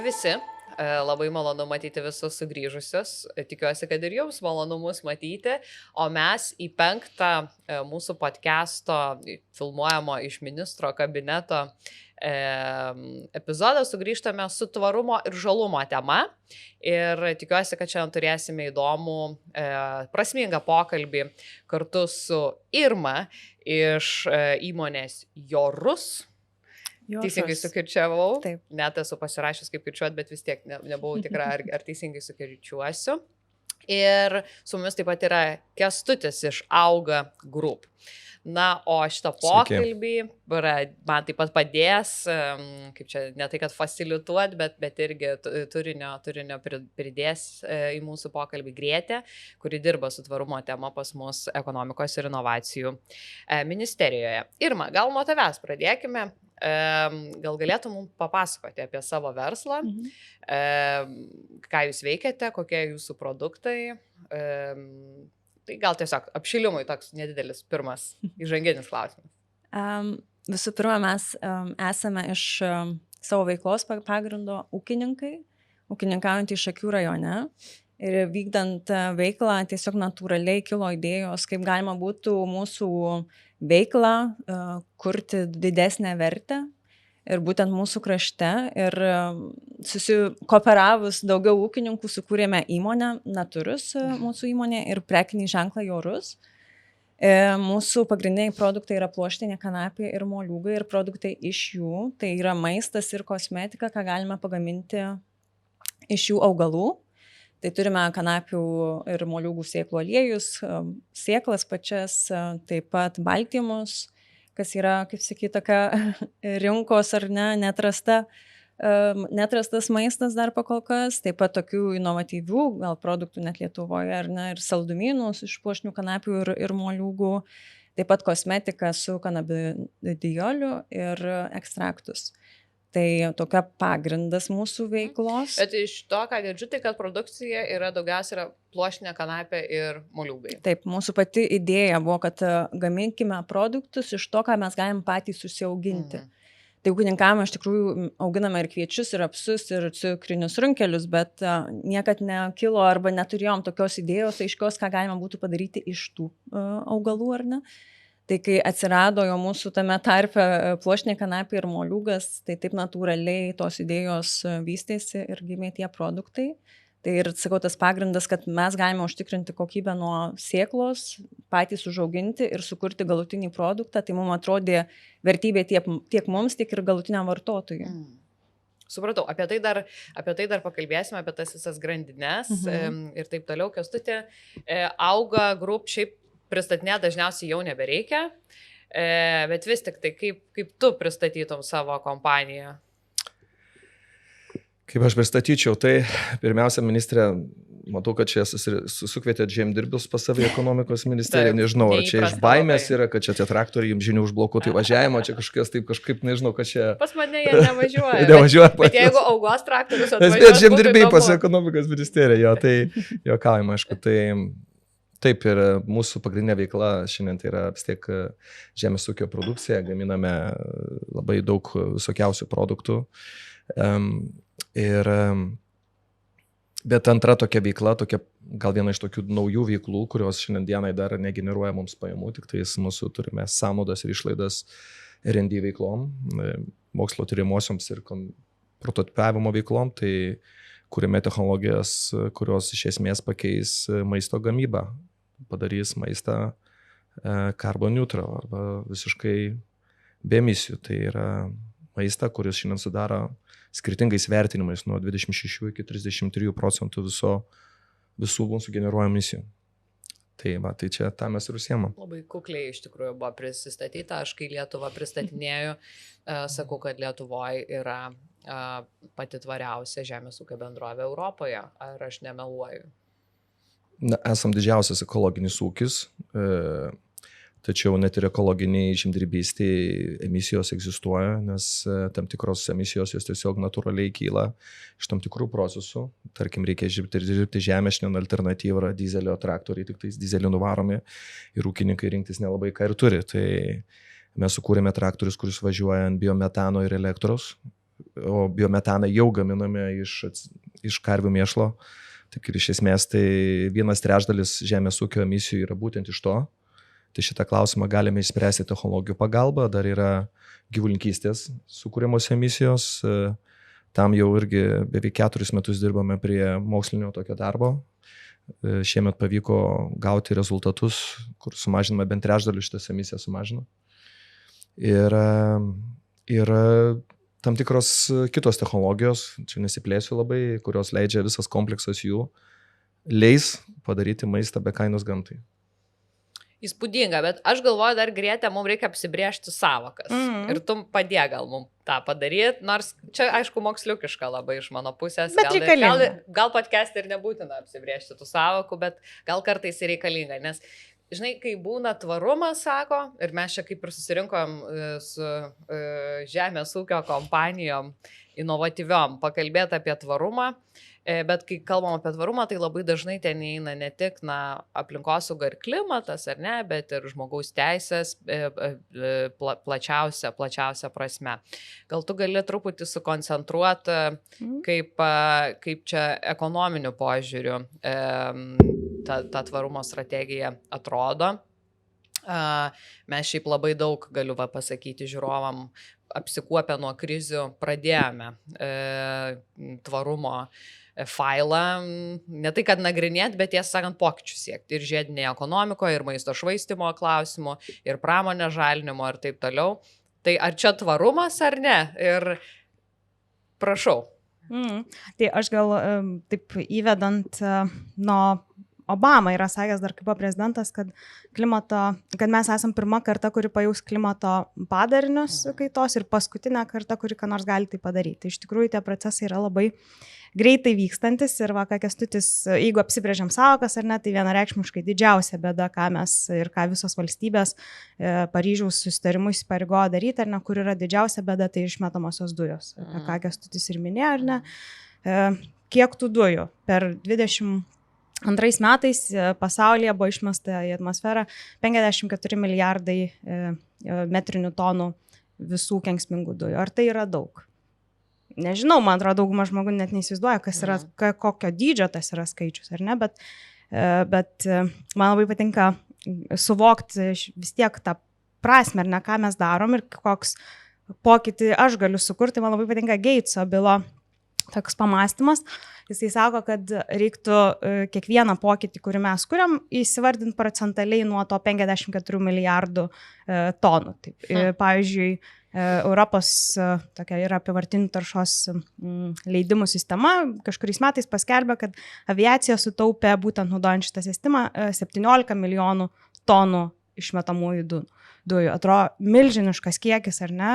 visi. Labai malonu matyti visus sugrįžusius. Tikiuosi, kad ir jums malonu mus matyti. O mes į 5 mūsų podcast'o filmuojamo iš ministro kabineto epizodą sugrįžtame su tvarumo ir žalumo tema. Ir tikiuosi, kad šiandien turėsime įdomų, prasmingą pokalbį kartu su Irma iš įmonės Jorus. Teisingai sukirčiavau. Taip. Net esu pasirašęs kaip kirčiuot, bet vis tiek nebuvau tikra, ar teisingai sukirčiuosiu. Ir su mumis taip pat yra Kęstutis iš Auga Group. Na, o šitą pokalbį man taip pat padės, kaip čia, ne tai, kad facilituot, bet irgi turinio pridės į mūsų pokalbį Grėtė, kuri dirba su tvarumo tema pas mus ekonomikos ir inovacijų ministerijoje. Irma, gal nuo tavęs pradėkime. Gal galėtum mums papasakoti apie savo verslą, ką jūs veikiate, kokie jūsų produktai. Tai gal tiesiog apšilimui toks nedidelis pirmas įžanginis klausimas. Visų pirma, mes esame iš savo veiklos pagrindo ūkininkai, ūkininkaujant iš Šakių rajone. Ir vykdant veiklą tiesiog natūraliai kilo idėjos, kaip galima būtų mūsų veiklą kurti didesnę vertę. Ir būtent mūsų krašte. Ir susikooperavus daugiau ūkininkų sukūrėme įmonę Naturus, mūsų įmonė, ir prekinį ženklą Jorus. Mūsų pagrindiniai produktai yra pluoštinė kanapė ir moliūgai, ir produktai iš jų. Tai yra maistas ir kosmetika, ką galime pagaminti iš jų augalų. Tai turime kanapių ir moliūgų sėklų aliejus, sėklas pačias, taip pat baltymus, kas yra, kaip sakyti, tokia rinkos ar ne, netrastas maistas dar pakol kas, taip pat tokių inovatyvių, gal produktų net Lietuvoje, ar ne, ir saldumynus iš pluoštinių kanapių ir moliūgų, taip pat kosmetika su kanabidijoliu ir ekstraktus. Tai tokia pagrindas mūsų veiklos. Bet iš to, ką girdžiu, tai kad produkcija yra daugiausia yra pluoštinė kanapė ir moliūgai. Taip, mūsų pati idėja buvo, kad gaminkime produktus iš to, ką mes galim patys susiauginti. Tai ūkininkavime iš tikrųjų auginame ir kviečius, ir apsus, ir cukrinius runkelius, bet niekad nekilo arba neturėjom tokios idėjos aiškios, ką galima būtų padaryti iš tų augalų, ar ne? Tai kai atsirado jo mūsų tame tarpe pluoštinė kanapė ir moliūgas, tai taip natūraliai tos idėjos vystėsi ir gimė tie produktai. Tai ir sakau, tas pagrindas, kad mes galime užtikrinti kokybę nuo sėklos, patys užauginti ir sukurti galutinį produktą, tai mums atrodė vertybė tiek mums, tiek ir galutiniam vartotojui. Supratau, apie tai dar pakalbėsime, apie tas visas grandines ir taip toliau. Kęstuti, Auga Group šiaip pristatinė dažniausiai jau nebereikia, bet vis tik tai kaip tu pristatytum savo kompaniją? Kaip aš pristatyčiau, tai pirmiausia, ministrė, matau, kad čia sukvietėt žemdirbius pas save ekonomikos ministeriją, nežinau, ar čia iš baimės yra, kad čia tie traktoriai jums žinių užblokuotų įvažiavimo, čia kažkaip, nežinau, kad čia... Pas mane jie nevažiuoja. Bet jeigu Augos traktorius atvažiuoja... Bet žemdirbiai pas ekonomikos ministeriją, jo, tai juokaujama, aišku, tai... Taip, ir mūsų pagrindinė veikla šiandien tai yra vis tiek žemės ūkio produkcija, gaminame labai daug visokiausių produktų. Bet antra tokia veikla, gal viena iš tokių naujų veiklų, kurios šiandien dienai dar negeneruoja mums pajamų, tik tais mūsų turime sąnaudas ir išlaidas R&D veiklom, mokslo tyrimuosioms ir prototipavimo veiklom, tai kūrėme technologijas, kurios iš esmės pakeis maisto gamybą, padarys maistą carbon neutral arba visiškai be emisijų. Tai yra maistą, kuris šiandien sudaro skirtingais vertinimais nuo 26 iki 33% visų mūsų generuojamų emisijų. Tai čia tą mes ir užsiemam. Labai kukliai iš tikrųjų buvo prisistatyta. Aš kai Lietuvą pristatinėju, sakau, kad Lietuvoje yra pati tvariausia žemės ūkio bendrovė Europoje. Ar aš nemeluoju? Esam didžiausias ekologinis ūkis, tačiau net ir ekologiniai žemdirbystėje emisijos egzistuoja, nes tam tikros emisijos jos tiesiog natūraliai kyla iš tam tikrų procesų. Tarkim, reikia dirbti žemę, šiandien alternatyva yra dizelio traktoriai, tik tais dizelį nuvaromi ir ūkininkai rinktis nelabai ką ir turi. Tai mes sukūrėme traktorius, kuris važiuoja ant biometano ir elektros. o biometanai jau gaminame iš karvių mėšlo. Tik ir iš esmės tai 1/3 žemės ūkio emisijų yra būtent iš to. Tai šitą klausimą galime išspręsti technologijų pagalba, dar yra gyvulininkystės sukūrimos emisijos. Tam jau irgi beveik 4 metus dirbame prie mokslinio tokio darbo. Šiemet pavyko gauti rezultatus, kur sumažinama bent 1/3 šitas emisijas sumažino. Ir tam tikros kitos technologijos, čia nesiplėsiu labai, kurios leidžia visas kompleksas jų, leis padaryti maistą be kainos gamtai. Įspūdinga, bet aš galvoju dar, Grėtė, mums reikia apsibrėžti savokas. Ir tu padėk gal mums tą padaryti, nors čia, aišku, moksliukiška labai iš mano pusės. Gal podcast'e ir nebūtina apsibrėžti tų savokų, bet gal kartais ir reikalinga, nes, žinai, kai būna tvarumas, sako, ir mes čia kaip ir susirinkom su žemės ūkio kompanijom inovatyviom pakalbėti apie tvarumą. Bet kai kalbam apie tvarumą, tai labai dažnai ten įeina ne tik aplinkosauga ir klimatas, ar ne, bet ir žmogaus teisės plačiausia prasme. Gal tu gali truputį sukoncentruoti, kaip čia ekonominiu požiūriu ta tvarumo strategija atrodo. Mes šiaip labai daug, galiu pasakyti žiūrovam, apsikuopę nuo krizių, pradėjome tvarumo failą, ne tai kad nagrinėti, bet tiesą sakant pokyčių siekti. Ir žiedinėje ekonomikoje, ir maisto švaistimo klausimų, ir pramonės žalinimo ir taip toliau. Tai ar čia tvarumas ar ne? Ir prašau. Tai aš gal taip įvedant nuo Obama yra sakęs dar kaip prezidentas, kad mes esam pirma karta, kuri pajaus klimato padarinius kaitos ir paskutinė karta, kuri ką nors gali tai padaryti. Iš tikrųjų, tie procesai yra labai greitai vykstantis ir ką Kęstutis, jeigu apsibrėžiam savokas ar ne, tai vienareikšmiškai didžiausia bėda, ką mes ir ką visos valstybės Paryžiaus susitarimu įsipareigojo daryti, ar ne, kur yra didžiausia bėda, tai išmetamosios dujos. Ką Kęstutis ir minėjo, ar ne, kiek tų dujų per 22 metais pasaulyje buvo išmesta į atmosferą 54 milijardai metrinių tonų visų kenksmingų dujų. Ar tai yra daug? Nežinau, man atrodo, dauguma žmonių net neįsivaizduoja, kas yra, kokio dydžio tas yra skaičius, ar ne, bet man labai patinka suvokti vis tiek tą prasme, ar ne, ką mes darom ir koks pokytį aš galiu sukurti. Man labai patinka Gateso Bilo toks pamastymas. Jisai sako, kad reiktų kiekvieną pokytį, kurį mes kuriam, įsivardinti procentaliai nuo to 54 milijardų tonų. Taip, pavyzdžiui, Europos tokia yra apyvartinių taršos leidimų sistema, kažkuriais metais paskelbė, kad aviacija sutaupė, būtent naudojant šitą sistemą, 17 milijonų tonų išmetamųjų dujų. Atrodo, milžiniškas kiekis, ar ne?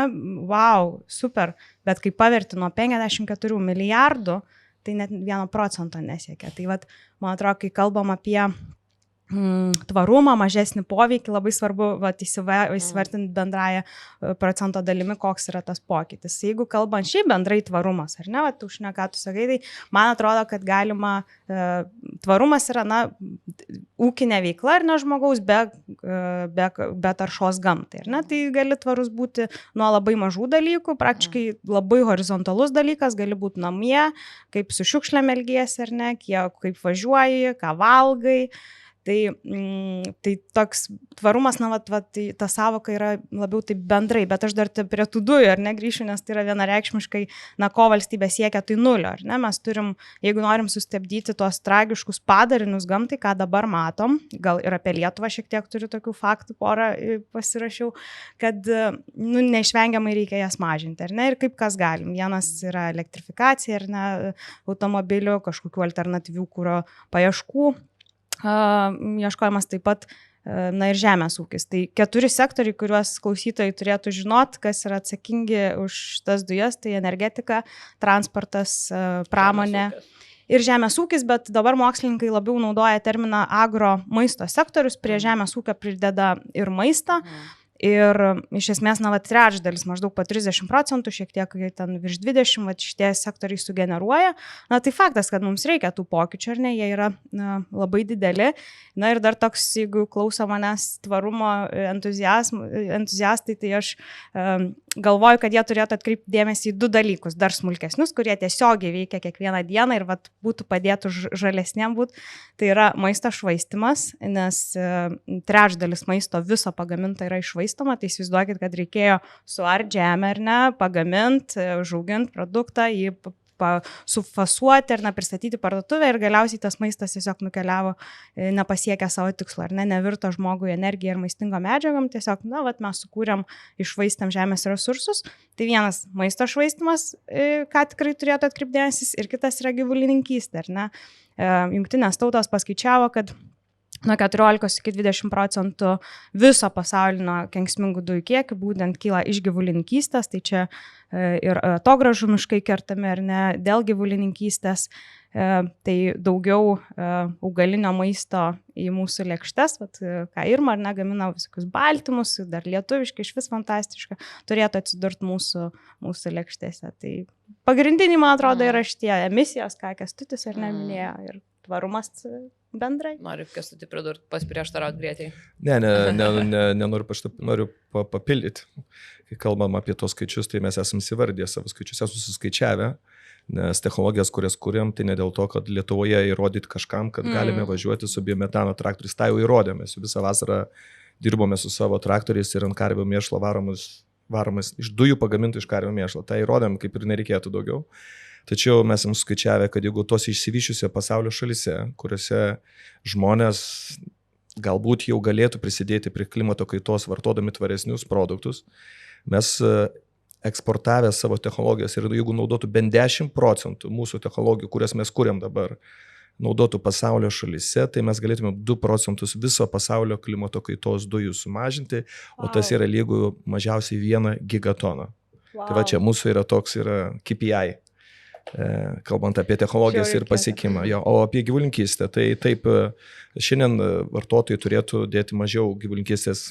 Wow, super. Bet kai paverti nuo 54 milijardų, tai net 1% nesiekia. Tai vat, man atrodo, kai kalbam apie tvarumą, mažesnį poveikį, labai svarbu įsivertinti bendrąją procento dalimi, koks yra tas pokytis. Jeigu kalbant šiaip bendrai tvarumas, ar ne, tu šneka, tu sakai, tai man atrodo, kad galima, tvarumas yra, ūkinė veikla, ar ne, žmogaus be taršos gamtai, ar ne, tai gali tvarus būti nuo labai mažų dalykų, praktiškai labai horizontalus dalykas, gali būti namie, kaip su šiukšlėm elgiesi, ar ne, kaip važiuoji, ką valgai. Tai toks tvarumas, tai ta savoka yra labiau taip bendrai, bet aš dar prie tų dujų, ar ne, grįšiu, nes tai yra vienareikšmiškai, ko valstybė siekia, tai nulio, ar ne, mes turim, jeigu norim sustabdyti tuos tragiškus padarinius gamtai, ką dabar matom, gal ir apie Lietuvą šiek tiek turiu tokių faktų, porą pasirašiau, kad, neišvengiamai reikia jas mažinti, ar ne, ir kaip kas galim. Vienas yra elektrifikacija, ar ne, automobilių, kažkokių alternatyvių kuro paieškų, ieškojimas taip pat, ir žemės ūkis. Tai 4 sektoriai, kuriuos klausytojai turėtų žinot, kas yra atsakingi už tas dujas, tai energetika, transportas, pramonė ir žemės ūkis, bet dabar mokslininkai labiau naudoja terminą agro maisto sektorius, prie žemės ūkio prideda ir maistą. Ir iš esmės, trečdalis, maždaug po 30%, šiek tiek ten virš 20%, šitie sektoriai sugeneruoja. Tai faktas, kad mums reikia tų pokyčių, ar ne, jie yra labai dideli. Ir dar toks, jeigu klauso manęs tvarumo entuziastai, tai aš galvoju, kad jie turėtų atkreipti dėmesį į 2 dalykus, dar smulkesnius, kurie tiesiogiai veikia kiekvieną dieną ir būtų padėtų žalesniam būti. Tai yra maisto švaistimas, nes trečdalis maisto viso pagaminto yra iššvaistoma, tai įsivaizduokit, kad reikėjo suart žemę ar ne, pagaminti, užauginti produktą, jį sufasuoti ar pristatyti parduotuvę ir galiausiai tas maistas tiesiog nukeliavo, nepasiekę savo tikslo, ar ne, nevirto žmogui energiją ir maistingo medžiagom, tiesiog, mes sukūrėm, iššvaistėm žemės resursus. Tai vienas maisto švaistimas, ką tikrai turėtų atkreipdėmėsis, ir kitas yra gyvulininkystė, ar ne. Jungtinės tautos paskaičiavo, kad nuo 14 iki 20% viso pasaulinio kenksmingų dujų kiekio būtent kyla iš gyvulininkystės, tai čia ir atogražų miškai kertami ar ne dėl gyvulininkystės, tai daugiau augalinio maisto į mūsų lėkštes, ką Irma ar ne gamina visokius baltymus, dar lietuviškai iš vis fantastiška, turėtų atsidurti mūsų lėkštėse. Tai pagrindiniai, man atrodo, yra šitie emisijos, ką Kęstutis ar neminėjo, ir tvarumas bendrai. Noriu Kęstutį pridurti, prieštarauti Grėtei. Noriu papildyti. Kai kalbam apie tos skaičius, tai mes esame įsivardę savo skaičius, esame susiskaičiavę, nes technologijas, kurias kuriam, tai ne dėl to, kad Lietuvoje įrodyti kažkam, kad galime važiuoti su biometano traktoriais. Tai jau įrodėme, visą vasarą dirbome su savo traktoriais ir ant karvio mėšlo varomas iš dujų pagamintų iš karvio mėšlo. Tai įrodėm, kaip ir nereikėtų daugiau. Tačiau mes esame skaičiavę, kad jeigu tos išsivyščiuose pasaulio šalise, kuriuose žmonės galbūt jau galėtų prisidėti prie klimato kaitos vartodami tvaresnius produktus, mes eksportavę savo technologijas ir jeigu naudotų bent 10% mūsų technologijų, kurias mes kuriam dabar, naudotų pasaulio šalise, tai mes galėtume 2% viso pasaulio klimato kaitos dujų sumažinti, o tas yra lygu mažiausiai 1 gigatoną. Tai va čia mūsų yra toks KPI. Kalbant apie technologijas ir pasiekimą. O apie gyvulinkystę, tai taip, šiandien vartotojai turėtų dėti mažiau gyvulinkystės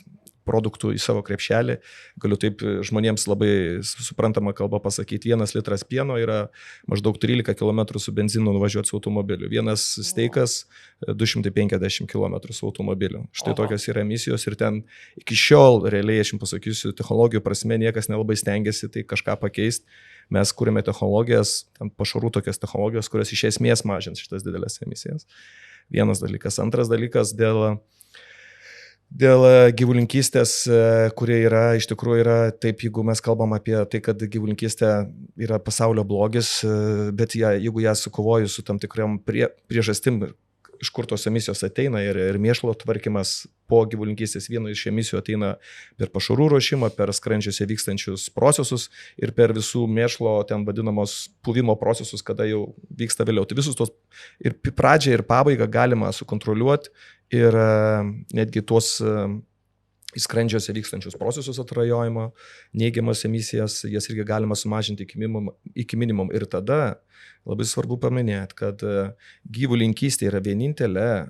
produktų į savo krepšelį. Galiu taip žmonėms labai suprantama kalba pasakyti, 1 litras pieno yra maždaug 13 km su benzinu nuvažiuoti su automobiliu. Vienas steikas 250 km su automobiliu. Štai tokios yra emisijos ir ten iki šiol, realiai aš jums pasakysiu, technologijų prasme niekas nelabai stengiasi tai kažką pakeisti. Mes kūrėme technologijas, pašarų tokias technologijos, kurios iš esmės mažins šitas didelės emisijas. Vienas dalykas. Antras dalykas dėl gyvulinkystės, kurie iš tikrųjų yra taip, jeigu mes kalbam apie tai, kad gyvulinkystė yra pasaulio blogis, bet jeigu ją sukovoju su tam tikram priežastim, iš kur tos emisijos ateina ir mėšlo tvarkymas po gyvulinkystės, viena iš emisijų ateina per pašarų ruošimą, per skrandžiuose vykstančius procesus ir per visų mėšlo ten vadinamos puvimo procesus, kada jau vyksta vėliau. Tai visus tos ir pradžią ir pabaigą galima sukontroliuoti ir netgi tuos į skrandžiuose vykstančius procesus atrajojimo, neigiamas emisijas, jas irgi galima sumažinti iki minimum. Ir tada labai svarbu paminėti, kad gyvulinkystė yra vienintelė,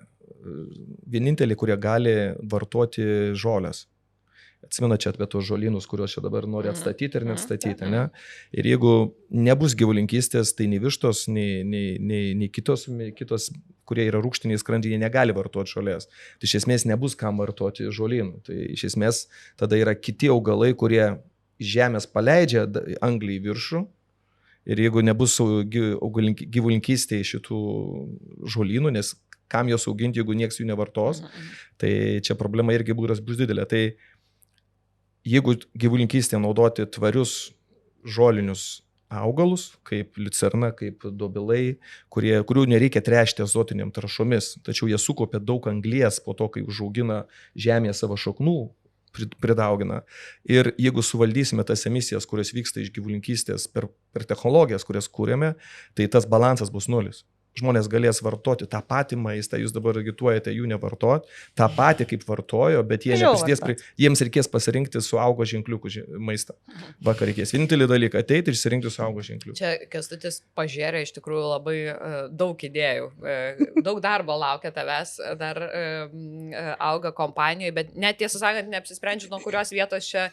kurie gali vartoti žolės. Atsimena čia apie tos žolynus, kuriuos čia dabar nori atstatyti ir neatstatyti. Ne? Ir jeigu nebus gyvulinkystės, tai nei vištos, nei kitos, kurie yra rūgštiniai skrandžiai, negali vartoti žolės. Tai iš esmės nebus kam vartoti žolynų. Tai iš esmės tada yra kiti augalai, kurie žemės paleidžia anglį į viršų. Ir jeigu nebus gyvulinkystėje šitų žolynų, nes kam jos auginti, jeigu nieks jų nevartos, tai čia problema irgi bus didelė. Tai jeigu gyvulinkystėje naudoti tvarius žolinius augalus, kaip liucerna, kaip dobilai, kurių nereikia tręšti azotiniam trąšomis, tačiau jie sukaupia daug anglies po to, kai užaugina žemėje savo šaknų, pridaugina. Ir jeigu suvaldysime tas emisijas, kurios vyksta iš gyvulinkystės per technologijas, kurias kūrėme, tai tas balansas bus nulis. žmonės galės vartoti tą patį maistą, jūs dabar agituojate jų nevartoti, tą patį kaip vartojo, bet jie neprisidės, jiems reikės pasirinkti su augo ženkliukų maistą. Vakar reikės vienintelį dalyką ateiti ir išsirinkti su augo ženkliukų. Čia Kęstutis pažėrė iš tikrųjų labai daug idėjų, daug darbo laukia tavęs, dar auga kompanijoje, bet net tiesą sakant, neapsisprendžiu, nuo kurios vietos čia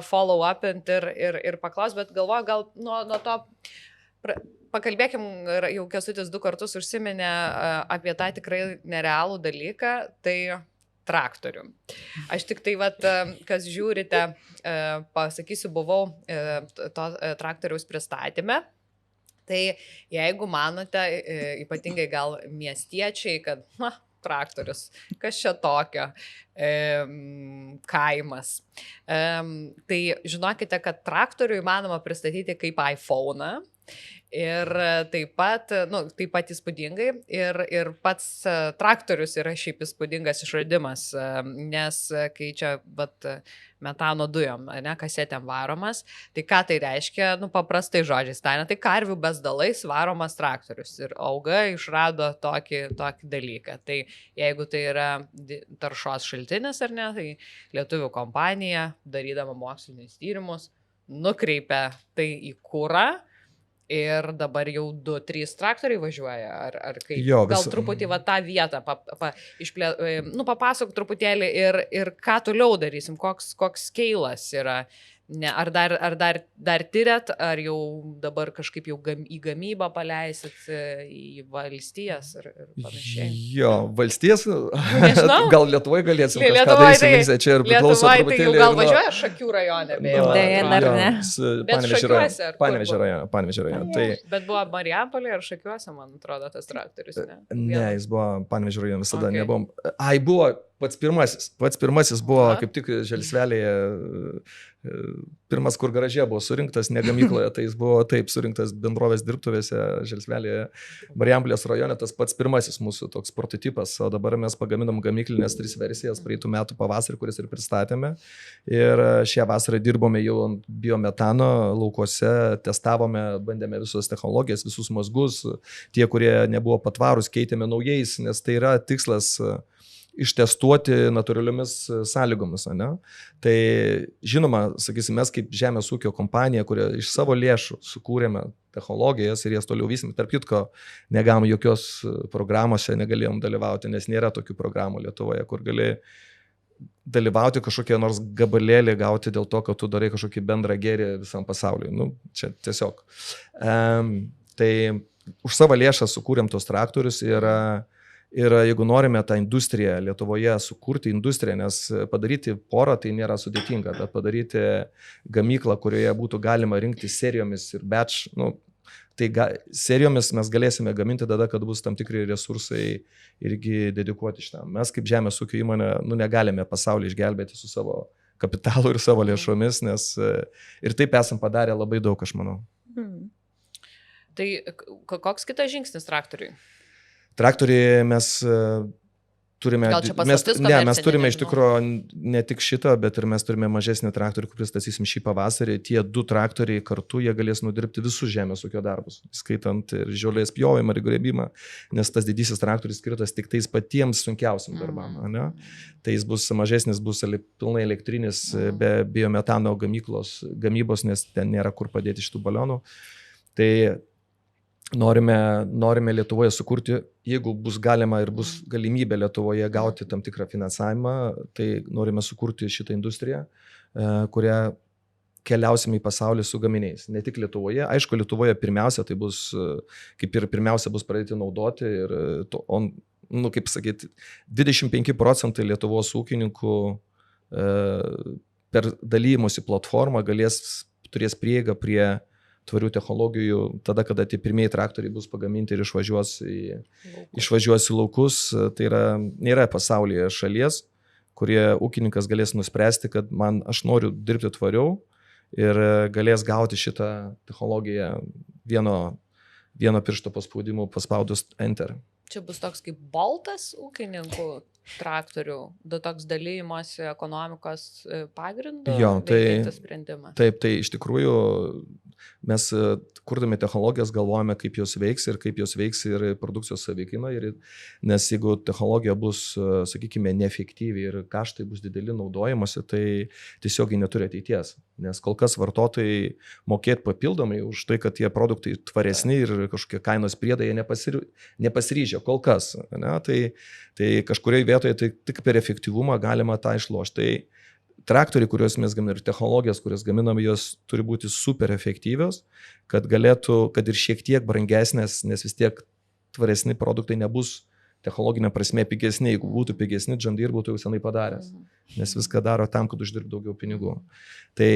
follow upint ir paklaus, bet galvoju, gal nuo to pakalbėkim, jau Kęstutis 2 kartus užsiminė apie tą tikrai nerealų dalyką, tai traktorių. Aš tik tai, kas žiūrite, pasakysiu, buvau to traktoriaus pristatyme. Tai jeigu manote, ypatingai gal miestiečiai, kad traktorius, kas čia tokio, kaimas. Tai žinokite, kad traktorių įmanoma pristatyti kaip iPhone'ą. Ir taip pat įspūdingai ir pats traktorius yra šiaip įspūdingas išradimas, nes kai čia metano dujom, kasetėm varomas, tai ką tai reiškia, paprastai žodžiais tariant, tai karvių bezdalais varomas traktorius ir auga išrado tokį dalyką. Tai jeigu tai yra taršos šaltinis ar ne, tai lietuvių kompanija, darydama mokslinius tyrimus, nukreipia tai į kurą. Ir dabar jau 2-3 traktoriai važiuoja, ar kaip? Gal truputį tą vietą papasakok truputėlį ir ką toliau darysim, koks skeilas yra. Ne, ar dar tyrėt, ar jau dabar kažkaip jau į gamybą paleisit į valstijas ir panašiai? Jo, valstijas, gal Lietuvoje galėsim kažką daryti, čia ir priklauso truputėlį. Tai jau gal važiuoja Šakių rajone, beje. Dar ne. Bet Šakiuose. Panevėžio rajone. Bet buvo Marijampolė ir Šakiuose, man atrodo, tas traktorius, ne? Ne, jis buvo Panevėžio rajone, visada nebuvom. Buvo pats pirmasis buvo kaip tik Želsvelėje. Pirmas, kur garaže buvo surinktas, ne gamykloje, tai jis buvo taip surinktas bendrovės dirbtuvėse Želsvelėje, Marijampolės rajone, tas pats pirmasis mūsų toks prototipas, o dabar mes pagaminam gamyklinės 3 versijas praeitų metų pavasarį, kuris ir pristatėme. Ir šią vasarą dirbome jau ant biometano laukuose, testavome, bandėme visos technologijas, visus mazgus, tie, kurie nebuvo patvarūs, keitėme naujais, nes tai yra tikslas ištestuoti natūraliomis sąlygomis, ne? Tai žinoma, sakysim, mes kaip žemės ūkio kompanija, kurie iš savo lėšų sukūrėme technologijas ir jas toliau vysim, tarp kitko negavom jokios programose, negalėjom dalyvauti, nes nėra tokių programų Lietuvoje, kur gali dalyvauti kažkokie nors gabalėlį gauti dėl to, kad tu darai kažkokį bendrą gėrį visam pasauliui. Čia tiesiog. Tai už savo lėšą sukūrėm tos traktorius ir jeigu norime tą industriją Lietuvoje sukurti industriją, nes padaryti porą tai nėra sudėtinga, bet padaryti gamyklą, kurioje būtų galima rinkti serijomis ir batch, tai serijomis mes galėsime gaminti tada, kad bus tam tikri resursai irgi dedikuoti šitam. Mes kaip žemės ūkio įmonė negalime pasaulį išgelbėti su savo kapitalu ir savo lėšomis, nes ir taip esam padarę labai daug, aš manau. Tai koks kitas žingsnis traktoriui? Traktoriai mes turime, mes turime iš tikrųjų ne tik šitą, bet ir mes turime mažesnį traktorių, kurį pristatysim šį pavasarį. Tie 2 traktoriai kartu, jie galės nudirbti visus žemės ūkio darbus, skaitant ir žolės pjovimą ir grėbimą, nes tas didysis traktorius skirtas tik tais patiems sunkiausiam darbam. Ne? Tai jis bus mažesnis, bus pilnai elektrinis, be biometano gamybos, nes ten nėra kur padėti šitų balionų. Tai norime Lietuvoje sukurti, jeigu bus galima ir bus galimybė Lietuvoje gauti tam tikrą finansavimą, tai norime sukurti šitą industriją, kurią keliausim į pasaulį su gaminiais. Ne tik Lietuvoje. Aišku, Lietuvoje pirmiausia tai bus, kaip ir pirmiausia bus pradėti naudoti ir, kaip sakyti, 25% Lietuvos ūkininkų per dalymosi platformą turės prieigą prie tvarių technologijų, tada, kada tie pirmieji traktoriai bus pagaminti ir išvažiuos į laukus. Tai nėra pasaulyje šalies, kurie ūkininkas galės nuspręsti, kad aš noriu dirbti tvariau ir galės gauti šitą technologiją vieno piršto paspaudimu paspaudus Enter. Čia bus toks kaip boltas ūkininkų traktorių, toks dalymosi ekonomikos pagrindu veikiantis sprendimas. Taip, tai iš tikrųjų Mes, kurdami technologijas, galvojame, kaip jos veiks ir produkcijos savikaina. Nes jeigu technologija bus, sakykime, neefektyvi ir kaštai bus dideli naudojimuose, tai tiesiogiai neturi ateities. Nes kol kas vartotojai mokėti papildomai už tai, kad tie produktai tvaresni ir kažkokie kainos priedai jie nepasiryžę kol kas. Ne? Tai kažkurioje vietoje tai tik per efektyvumą galima tą išlošti. Tai traktoriai, kuriuos mes gaminame ir technologijas, kurias gaminame, jos turi būti super efektyvios, kad ir šiek tiek brangesnės, nes vis tiek tvaresni produktai nebus technologinė prasme pigesni. Jeigu būtų pigesni, John Deere būtų jau senai padaręs, nes viską daro tam, kad uždirbtų daugiau pinigų. Tai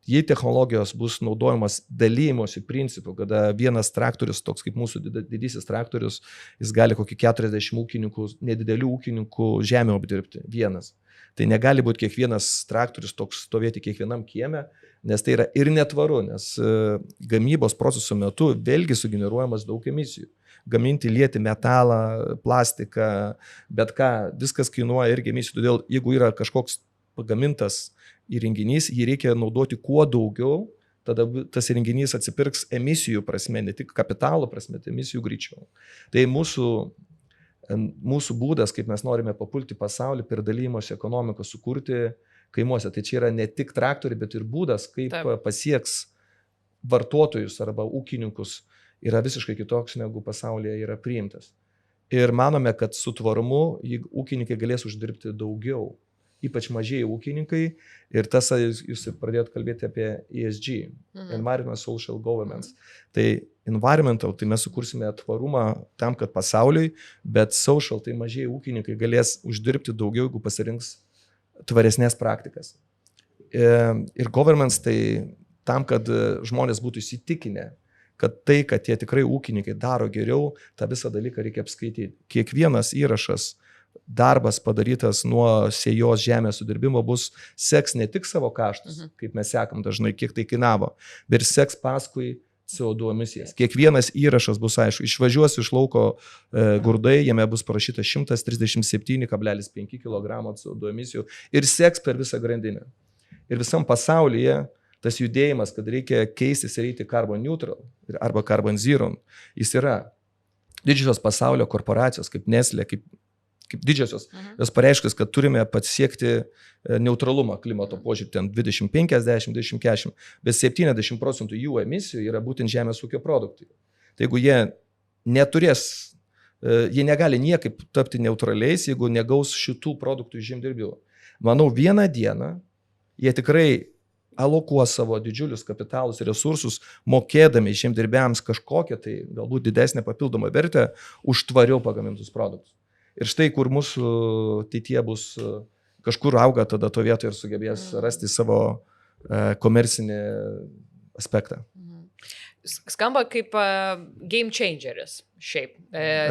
jei technologijos bus naudojamas dalymosi principu, kada vienas traktorius, toks kaip mūsų didysis traktorius, jis gali kokį 40 ūkininkų, nedidelių ūkininkų žemę apdirbti vienas. Tai negali būti kiekvienas traktorius toks stovėti kiekvienam kieme, nes tai yra ir netvaru, nes gamybos proceso metu vėlgi sugeneruojamas daug emisijų. Gaminti, lieti metalą, plastiką, bet ką, viskas kainuoja irgi emisijų. Todėl jeigu yra kažkoks pagamintas įrenginys, jį reikia naudoti kuo daugiau, tada tas įrenginys atsipirks emisijų prasme, ne tik kapitalo prasme, tai emisijų greičiau. Tai mūsų būdas, kaip mes norime papulti pasaulį per dalymosi ekonomiką sukurti kaimuose. Tai čia yra ne tik traktoriai, bet ir būdas, kaip pasieks vartotojus arba ūkininkus, yra visiškai kitoks negu pasaulyje yra priimtas. Ir manome, kad su tvarumu ūkininkai galės uždirbti daugiau, ypač mažieji ūkininkai. Ir tas, jūs pradėjot kalbėti apie ESG, Environmental Social Governance. Tai environmental, tai mes sukursime tvarumą tam, kad pasauliui, bet social, tai mažieji ūkininkai galės uždirbti daugiau, jeigu pasirinks tvaresnės praktikas. Ir governance tai tam, kad žmonės būtų įsitikinę, kad tai, kad tie tikrai ūkininkai daro geriau, tą visą dalyką reikia apskaityti. Kiekvienas įrašas, darbas padarytas nuo sėjos žemės sudirbimo seks ne tik savo kaštus, kaip mes sekam dažnai, kiek tai kainavo, bet seks paskui CO2 emisijas. Kiekvienas įrašas bus aišku, išvažiuos iš lauko grūdai, jame bus parašyta 137,5 kg CO2 emisijų ir seks per visą grandinę. Ir visam pasaulyje tas judėjimas, kad reikia keistis ir eiti carbon neutral arba carbon zero, jis yra. Didžiosios pasaulio korporacijos kaip Nestlé, kaip didžiosios, jos pareiškis, kad turime pasiekti neutralumą klimato požiūrį, ten 2050, 2040, bet 70% jų emisijų yra būtent žemės ūkio produktai. Tai jeigu jie negali niekaip tapti neutraliais, jeigu negaus šitų produktų iš žemdirbių. Manau, vieną dieną jie tikrai alokuos savo didžiulius kapitalus ir resursus, mokėdami žemdirbiams kažkokią tai galbūt didesnę papildomą vertę už tvariau pagamintus produktus. Ir štai, kur mūsų ateityje bus kažkur auga tada to vietoje ir sugebės rasti savo komercinį aspektą. Skamba kaip game changeris šiaip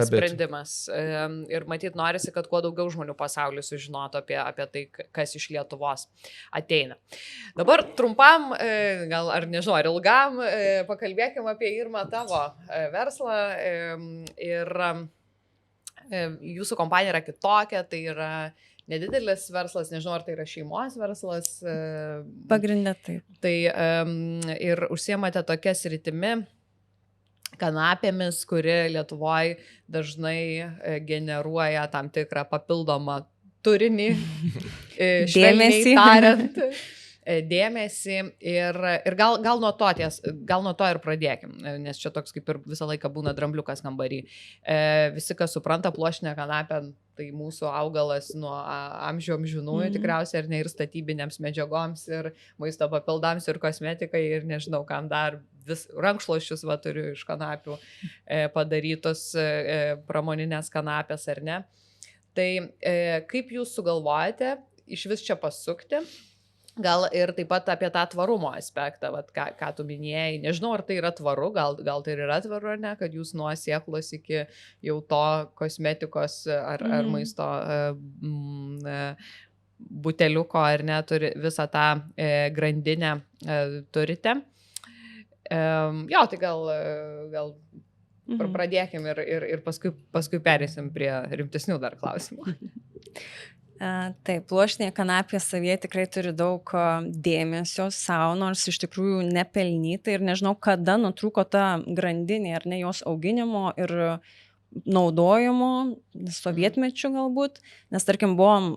sprendimas. Ir matyt, norisi, kad kuo daugiau žmonių pasaulyje sužinotų apie tai, kas iš Lietuvos ateina. Dabar trumpam, gal ar nežinau, ar ilgam, pakalbėkime apie Irma tavo verslą. Ir jūsų kompanija yra kitokia, tai yra nedidelis verslas, nežinau, ar tai yra šeimos verslas. Pagrindė taip. Tai ir užsiemate tokia sritimi, kanapėmis, kuri Lietuvoje dažnai generuoja tam tikrą papildomą turinį, švelniai tariant. Dėmesį ir gal nuo to ir pradėkim, nes čia toks kaip ir visą laiką būna drambliukas kambarį. Visi, kas supranta pluošinę kanapę, tai mūsų augalas nuo amžių amžinųjų tikriausiai ir statybinėms medžiagoms, ir maisto papildams, ir kosmetikai, ir nežinau, kam dar rankšluosčius turiu iš kanapių padarytos pramoninės kanapės, ar ne. Tai kaip jūs sugalvojate iš vis čia pasukti? Gal ir taip pat apie tą tvarumo aspektą, ką tu minėjai. Nežinau, ar tai yra tvaru, gal tai yra tvaru, ar ne, kad jūs nuo sėklos iki jau to kosmetikos ar maisto buteliuko, ar ne, visą tą grandinę turite. Jo, tai gal pradėkim ir paskui perėsim prie rimtesnių dar klausimų. Taip, pluoštinė kanapė savyje tikrai turi daug dėmesio savo, nors iš tikrųjų nepelnyta ir nežinau, kada nutrūko ta grandinė, ar ne jos auginimo ir naudojimo, sovietmečių galbūt, nes tarkim buvom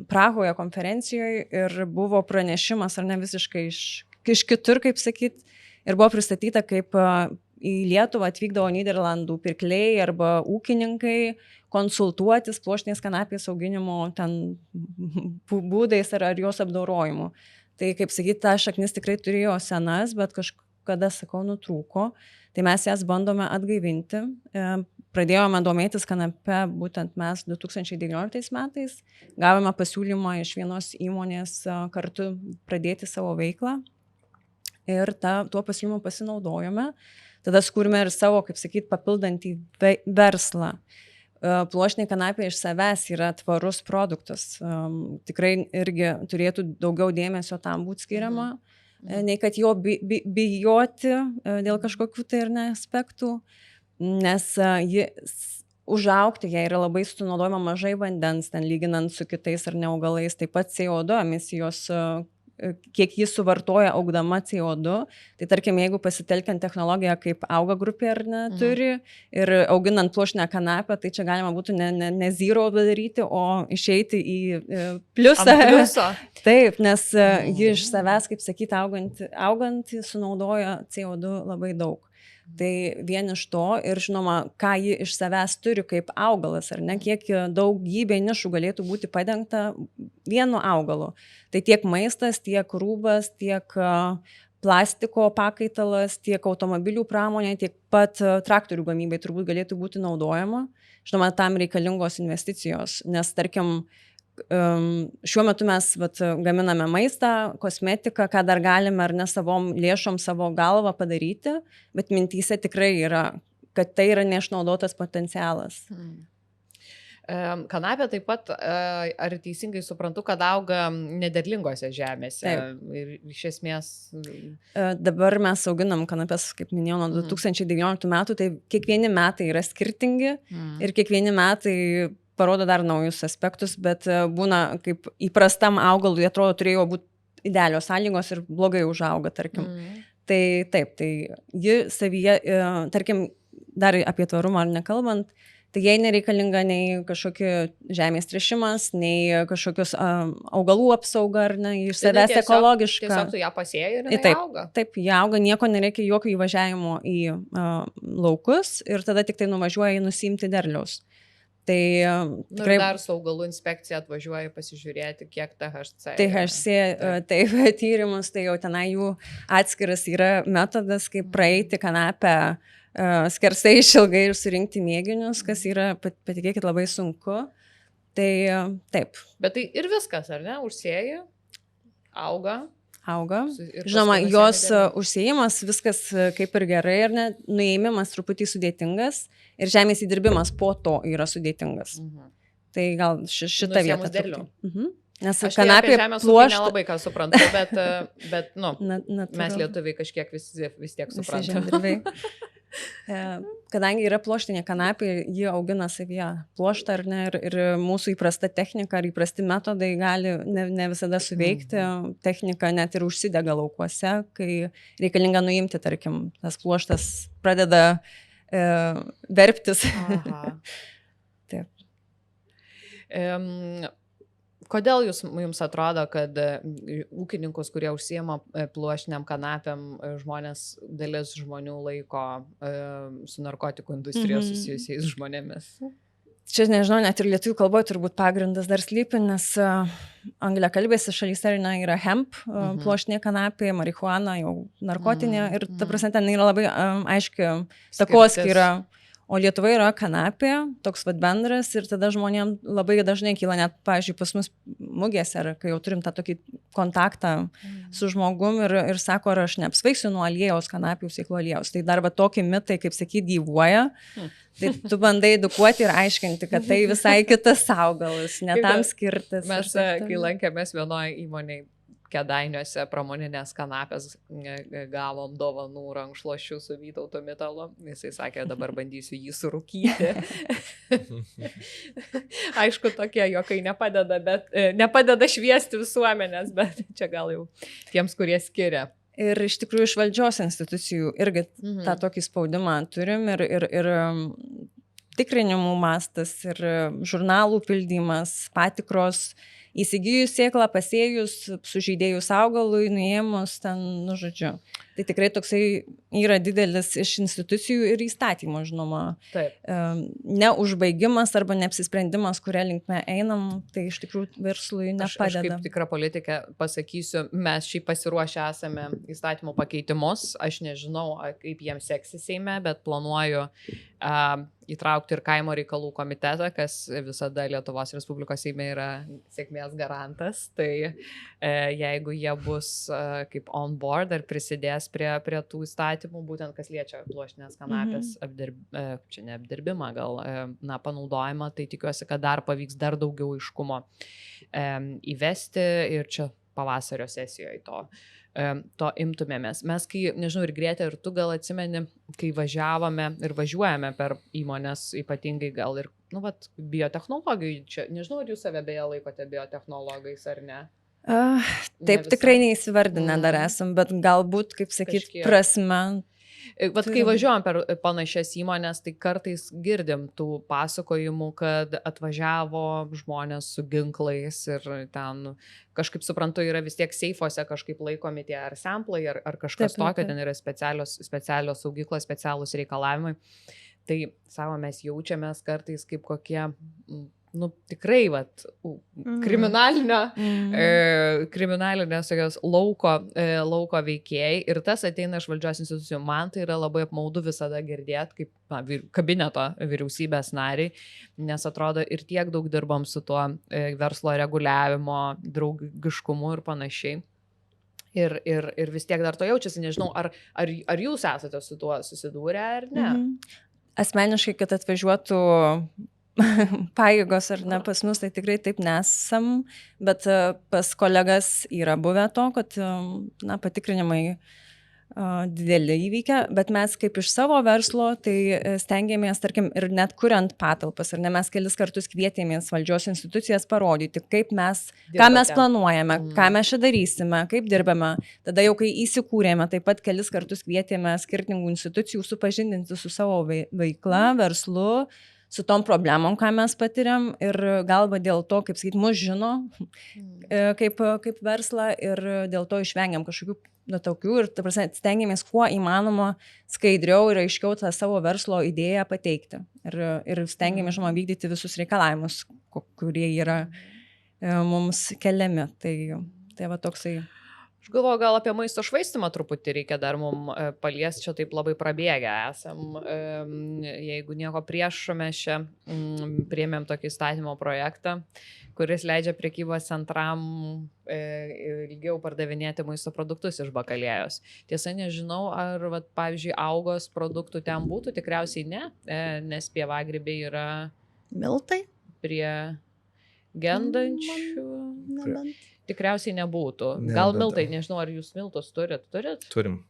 Prahoje konferencijoje ir buvo pranešimas, ar ne visiškai iš kitur, kaip sakyt, ir buvo pristatyta, kaip į Lietuvą atvykdavo Nyderlandų pirkliai arba ūkininkai konsultuotis pluoštinės kanapės auginimo ten būdais ar jos apdorojimu. Tai, kaip sakyt, ta šaknis tikrai turėjo senas, bet kažkada, sakau, nutrūko. Tai mes jas bandome atgaivinti. Pradėjome domėtis kanapę būtent mes 2019 metais. Gavome pasiūlymą iš vienos įmonės kartu pradėti savo veiklą. Ir tuo pasiūlymu pasinaudojome. Tada skūrime ir savo, kaip sakyt, papildantį verslą. Pluoštinė kanapė iš savęs yra tvarus produktas. Tikrai irgi turėtų daugiau dėmesio tam būti skiriama, nei kad jo bijoti dėl kažkokių tai ir ne aspektų, nes užaugti jai yra labai sunaudojama mažai vandens, ten lyginant su kitais ar ne augalais, taip pat CO2 emisijos, kiek jis suvartoja augdama CO2, tai tarkim, jeigu pasitelkiant technologiją kaip auga grupė ar ne turi ir auginant pluoštinę kanapę, tai čia galima būtų ne zero daryti, o išeiti į pliusą. Taip, nes ji iš savęs, kaip sakyti, augant sunaudoja CO2 labai daug. Tai vien iš to ir žinoma, ką ji iš savęs turi kaip augalas, ar ne, kiek daugybė nišų galėtų būti padengta vienu augalu. Tai tiek maistas, tiek rūbas, tiek plastiko pakaitalas, tiek automobilių pramonė, tiek pat traktorių gamybai turbūt galėtų būti naudojama. Žinoma, tam reikalingos investicijos, nes tarkim, šiuo metu mes gaminame maistą, kosmetiką, ką dar galime ar ne savom lėšom savo galvą padaryti, bet mintyse tikrai yra, kad tai yra neišnaudotas potencialas. Kanapė taip pat, ar teisingai suprantu, kad auga nederlingose žemėse? Taip. Ir iš esmės... Dabar mes auginam kanapės, kaip minėjau, nuo 2019 metų, tai kiekvieni metai yra skirtingi ir kiekvieni metai parodo dar naujus aspektus, bet būna kaip įprastam augalui, atrodo, turėjo būti idealios sąlygos ir blogai užauga, tarkim. Tai taip, tai ji savyje, tarkim, dar apie tvarumą ar nekalbant, tai jai nereikalinga nei kažkokie žemės tręšimas, nei kažkokios augalų apsauga, ar ne, iš savęs ekologiška. Tiesiog tu ją pasėjai ir jinai auga. Taip, jie auga, nieko nereikia, jokio įvažiavimo į laukus ir tada tik tai nuvažiuoja nusiimti derliaus. Tai tikrai dar su augalų inspekcija atvažiuoja pasižiūrėti, kiek THC. THC, taip, tyrimus, tai jau tenai jų atskiras yra metodas, kaip praeiti kanapę skersai išilgai ir surinkti mėginius, kas yra, patikėkit, labai sunku. Tai taip. Bet tai ir viskas, ar ne? Užsėji, auga. Žinoma, jos užsėjimas, viskas kaip ir gerai, ar ne, nuėmimas truputį sudėtingas ir žemės įdirbimas po to yra sudėtingas. Tai gal šitą vietą derlių. Nes kanapė pluošta. Nelabai ką suprantu, bet nu, mes lietuviai kažkiek vis tiek suprantame. Kadangi yra pluoštinė kanapė, ji augina savyje pluoštą ar ne, ir mūsų įprasta technika ar įprasti metodai gali ne visada suveikti. Technika net ir užsidega laukuose, kai reikalinga nuimti, tarkim, tas pluoštas pradeda verptis. Taip. Kodėl jums atrodo, kad ūkininkus, kurie užsiema pluoštiniam kanapėm, dalis žmonių laiko su narkotikų industrijos susijusiais žmonėmis? Čia nežinau, net ir lietuvių kalboje turbūt pagrindas dar slypi, nes angliakalbėse šalyse yra hemp, pluoštinė kanapė, marihuana, jau narkotinė ir ta prasme ten yra labai aiški takoskyra. O Lietuvoje yra kanapė, toks bendras ir tada žmonėms labai dažnai kyla net, pavyzdžiui, pas mus mugėse, ar kai jau turim tą tokį kontaktą su žmogum ir sako, ar aš neapsvaigsiu nuo aliejaus, kanapių sėklų aliejaus. Tai dar tokie mitai, kaip sakyti, gyvuoja. Tai tu bandai edukuoti ir aiškinti, kad tai visai kitas augalas, ne tam skirtas. Mes, kai lankėmės vienoje įmonėje, Kėdainiuose pramoninės kanapės gavom dovanų rankšluosčių su Vytauto Mitalu. Jisai sakė, dabar bandysiu jį surūkyti. Aišku, tokie juokai nepadeda šviesti visuomenės, bet čia gal jau tiems, kurie skiria. Ir iš tikrųjų iš valdžios institucijų irgi tą tokį spaudimą turim ir tikrinimų mastas, ir žurnalų pildymas, patikros, įsigijus sėklą, pasėjus, sužeidėjus augalui, nuėmus ten, nu žodžiu. Tai tikrai toksai yra didelis iš institucijų ir įstatymų, žinoma. Taip. Neužbaigimas arba neapsisprendimas, kuria linkme einam, tai iš tikrųjų verslui nepadeda. Aš kaip tikra politikė pasakysiu, mes šiaip pasiruošę esame įstatymų pakeitimus. Aš nežinau, kaip jiems seksis Seime, bet planuoju įtraukti ir kaimo reikalų komitetą, kas visada Lietuvos Respublikos Seime yra sėkmės garantas. Tai jeigu jie bus kaip on board ar prisidės prie tų įstatymų, būtent kas liečia pluoštinės kanapės čia ne apdirbimą, gal panaudojimą, tai tikiuosi, kad dar pavyks dar daugiau aiškumo įvesti ir čia pavasario sesijoje to imtumėmės. Mes, kai, nežinau, ir Grėtė, ir tu gal atsimeni, kai važiavome ir važiuojame per įmonės, ypatingai gal ir, biotechnologijų, čia, nežinau, ar jūs save beje laikote biotechnologais ar ne? Taip, tikrai neįsivardinę dar esam, bet galbūt, kaip sakyti, prasme. Kai važiuojam per panašias įmonės, tai kartais girdim tų pasakojimų, kad atvažiavo žmonės su ginklais ir ten, kažkaip suprantu, yra vis tiek seifuose kažkaip laikomi tie ar samplai, ar kažkas tokio, ten yra specialios saugyklos, specialūs reikalavimai. Tai, savo, mes jaučiamės kartais kaip kokie, tikrai, kriminalinės tokios lauko veikėjai, ir tas ateina iš valdžios institucijų. Man tai yra labai apmaudu visada girdėti, kaip kabineto vyriausybės nariai, nes atrodo ir tiek daug dirbam su tuo verslo reguliavimo, draugiškumu ir panašiai. Ir vis tiek dar to jaučiasi, nežinau, ar jūs esate su tuo susidūrę ar ne? Asmeniškai, kad atvažiuotų pajėgos ar ne pas mus, tai tikrai taip nesam, bet pas kolegas yra buvę to, kad patikrinimai didelį įvykę, bet mes kaip iš savo verslo, tai stengiamės, tarkim, ir net kuriant patalpas, ar ne, mes kelis kartus kvietėmės valdžios institucijas parodyti, kaip mes, ką mes planuojame, ką mes čia darysime, kaip dirbame. Tada jau, kai įsikūrėme, taip pat kelis kartus kvietėme skirtingų institucijų supažindinti su savo veikla, verslu, su tom problemom, ką mes patiriam, ir galva dėl to, kaip sakyti, mus žino kaip verslą, ir dėl to išvengiam kažkokių tokių, ir stengiamės kuo įmanoma skaidriau ir aiškiau tą savo verslo idėją pateikti. Ir stengiamės, žinoma, vykdyti visus reikalavimus, kurie yra mums keliami. Tai va toksai. Aš galvoju, gal apie maisto švaistimą truputį reikia dar mums paliesti, čia taip labai prabėgę esam. Jeigu nieko prieš, mes čia priėmėm tokį įstatymo projektą, kuris leidžia prekybos centram ilgiau pardavinėti maisto produktus iš bakalėjos. Tiesa, nežinau, ar, pavyzdžiui, Augos produktų ten būtų, tikriausiai ne, nes pievagrybiai yra miltai prie gendančių. Tikriausiai nebūtų. Gal miltai, nežinau, ar jūs miltus turit? Turim.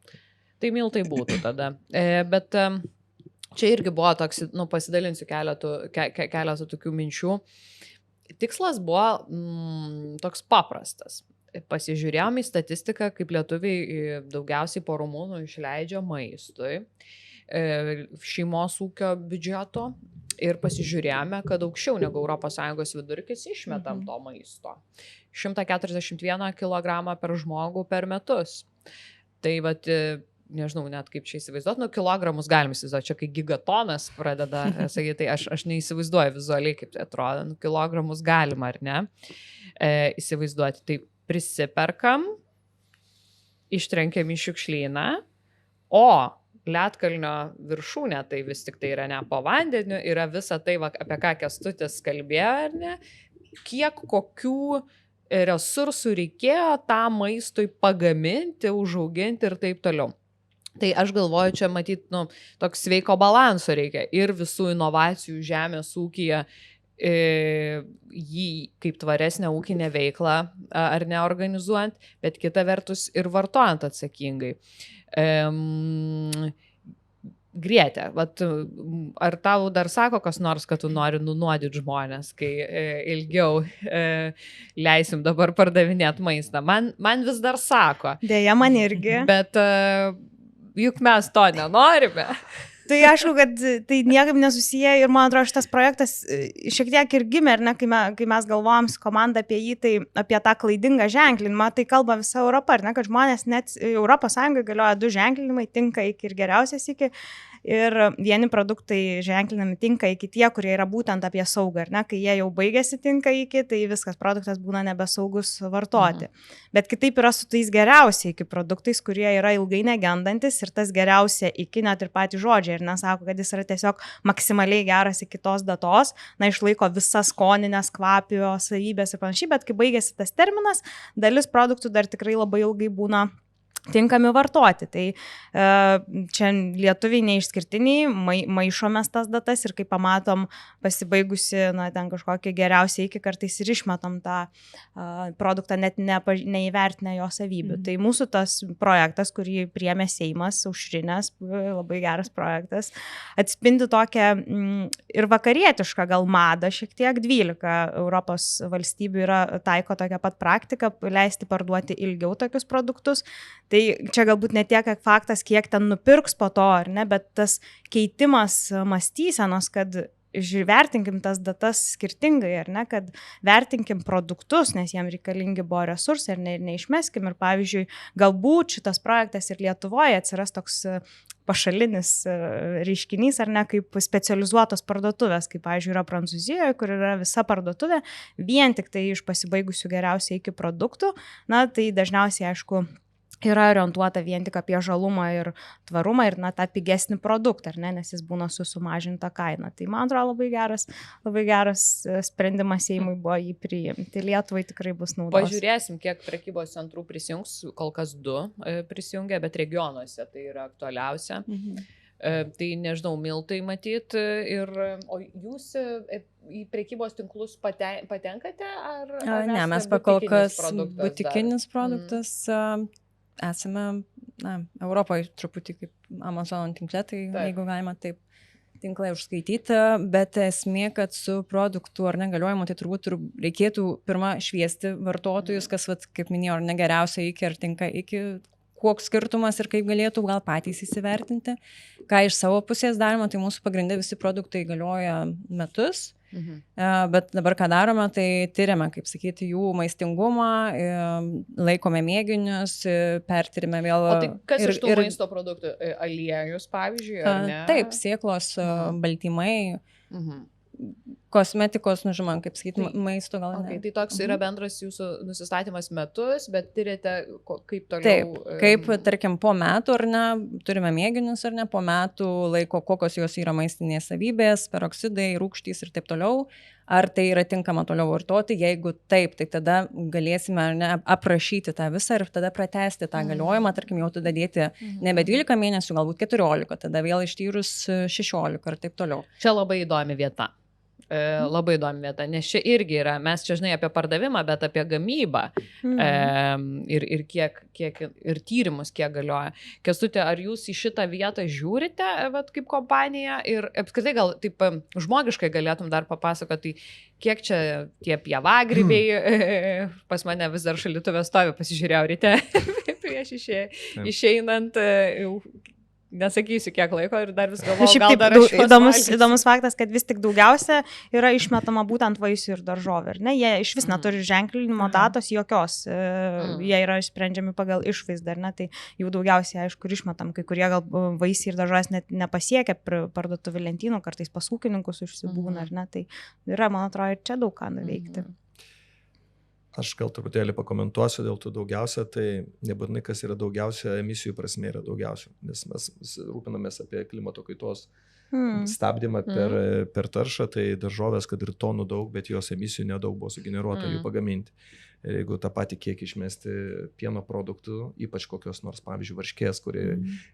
Tai miltai būtų tada. Bet čia irgi buvo toks, pasidalinsiu keletą tokių minčių. Tikslas buvo toks paprastas. Pasižiūrėjom į statistiką, kaip lietuviai daugiausiai po rumunų išleidžia maistui, šeimos ūkio biudžeto, ir pasižiūrėjome, kad aukščiau negu ES vidurkis išmetam to maisto. 141 kg per žmogų per metus. Tai nežinau, net kaip čia įsivaizduoti, kilogramus galim įsivaizduoti, čia kai gigatonas pradeda sakyti, tai aš neįsivaizduoju vizualiai, kaip tai atrodo, kilogramus galima ar ne įsivaizduoti. Tai prisiperkam, ištrenkiam į šiukšlyną, o Lietkalnio viršūnė, tai vis tik tai yra ne po vandeniu, yra visa tai, apie ką Kęstutis kalbėjo, ar ne, kiek kokių resursų reikėjo tam maistui pagaminti, užauginti ir taip toliau. Tai aš galvoju, čia matyti, toks sveiko balanso reikia ir visų inovacijų žemės ūkyje jį kaip tvaresnę ūkinę veiklą ar neorganizuojant, bet kita vertus ir vartojant atsakingai. Grietė, ar tau dar sako kas nors, kad tu nori nunuodyti žmonės, kai ilgiau leisim dabar pardavinėti maistą? Man vis dar sako. Deja, man irgi. Bet juk mes to nenorime. Tai aišku, kad tai niekaip nesusiję ir man atrodo šitas projektas šiek tiek ir gimė, ar ne, kai mes galvojom su komanda apie jį, tai apie tą klaidingą ženklinimą, tai kalba visa Europa, ar ne, kad žmonės net Europos Sąjungoje galioja 2 ženklinimai, tinka iki ir geriausias iki. Ir vieni produktai ženklinami tinka iki tie, kurie yra būtent apie saugą, ar ne, kai jie jau baigėsi tinka iki, tai viskas, produktas būna nebesaugus vartoti. Bet kitaip yra su tais geriausiai iki produktais, kurie yra ilgai negendantis ir tas geriausia iki net ir patys žodžiai, ir nesako, kad jis yra tiesiog maksimaliai geras iki tos datos, išlaiko visas skoninės, kvapio savybės ir panašiai, bet kai baigėsi tas terminas, dalis produktų dar tikrai labai ilgai būna tinkami vartoti. Tai čia lietuviai neišskirtiniai, maišomės tas datas ir kai pamatom pasibaigusi, ten kažkokį geriausiai iki kartais ir išmetam tą produktą net neįvertinę jo savybių. Tai mūsų tas projektas, kurį priėmė Seimas, aušrinės, labai geras projektas, atspindi tokią ir vakarietišką gal madą, šiek tiek 12 Europos valstybių taiko tokią pat praktiką, leisti parduoti ilgiau tokius produktus. Tai čia galbūt ne tiek faktas, kiek ten nupirks po to, ar ne, bet tas keitimas mąstysenos, kad vertinkim tas datas skirtingai, ar ne, kad vertinkim produktus, nes jiem reikalingi buvo resursai ir neišmeskim. Ir pavyzdžiui, galbūt šitas projektas ir Lietuvoje atsiras toks pašalinis reiškinys, ar ne, kaip specializuotos parduotuvės, kaip, pavyzdžiui, yra Prancūzijoje, kur yra visa parduotuvė, vien tik tai iš pasibaigusių geriausiai iki produktų, tai dažniausiai, aišku, yra orientuota vien tik apie žalumą ir tvarumą ir tą pigesnį produktą, ar ne, nes jis būna su sumažinta kaina. Tai man atrodo labai geras sprendimas Seimui buvo jį priimti. Lietuvai tikrai bus naudos. Pažiūrėsim, kiek prekybos centrų prisijungs, kol kas 2 prisijungia, bet regionuose tai yra aktualiausia. Tai nežinau, miltai matyt, o jūs į prekybos tinklus patenkate? Ne, mes pakol kas butikinis produktas. Esame Europoje truputį kaip Amazon tinkle, tai jeigu galima taip tinklai užskaityti, bet esmė, kad su produktų ar negaliojimu, tai turbūt reikėtų pirmą šviesti vartotojus, kas, kaip minėjau, ar negeriausia iki, ar tinka iki, koks skirtumas ir kaip galėtų gal patys įsivertinti. Ką iš savo pusės darome, tai mūsų pagrindė visi produktai galioja metus. Bet dabar ką darome, tai tyriame, kaip sakyti, jų maistingumą, laikome mėginius, pertyrime vėl. O tai kas iš tų maisto produktų? Aliejus, pavyzdžiui, ar ne? Taip, sėklos, baltymai, kosmetikos, žinoma, kaip sakyti, maisto gal ne. Tai toks yra bendras jūsų nusistatymas metus, bet tyrėte kaip toliau? Taip, kaip, tarkim, po metų, ar ne, turime mėginius, ar ne, po metų laiko, kokios jos yra maistinės savybės, peroksidai, rūgštys ir taip toliau. Ar tai yra tinkama toliau vartoti? Jeigu taip, tai tada galėsime, ar ne, aprašyti tą visą ir tada pratęsti tą galiojimą, tarkim, jau tada dėti nebe 12 mėnesių, galbūt 14, tada vėl ištyrus 16 ir taip toliau. Čia labai įdomi vieta. Labai įdomi vieta, nes čia irgi yra, mes čia žinai apie pardavimą, bet apie gamybą ir kiek ir tyrimus kiek galioja. Kęstuti, ar jūs į šitą vietą žiūrite kaip kompanija ir apskritai gal taip žmogiškai galėtum dar papasakoti, kiek čia tie pievagrybiai, pas mane vis dar šaldytuve stovi, pasižiūrėjau ryte prieš išeinant, nesakysiu kiek laiko ir dar vis galvoju, gal dar aš įdomus faktas, kad vis tik daugiausia yra išmetama būtent vaisių ir daržovių, ar ne? Jie iš vis neturi ženklinimo datos jokios, jie yra sprendžiami pagal išvaizdą, ar ne? Tai jų daugiausiai, aišku, ir išmetam, kai kurie gal vaisiai ir daržovės net nepasiekia parduotuvių lentynų, kartais pas ūkininkus užsibūna, ar ne? Tai yra, man atrodo, ir čia daug ką nuveikti. Aš gal truputėlį pakomentuosiu dėl tų daugiausia, tai nebūtinai kas yra daugiausia, emisijų prasme yra daugiausia, nes mes rūpinamės apie klimato kaitos stabdymą per taršą, tai daržovės, kad ir tonų daug, bet jos emisijų nedaug buvo sugeneruota jų pagaminti. Ir jeigu tą patį kiekį išmesti pieno produktų, ypač kokios nors, pavyzdžiui, varškės, kuri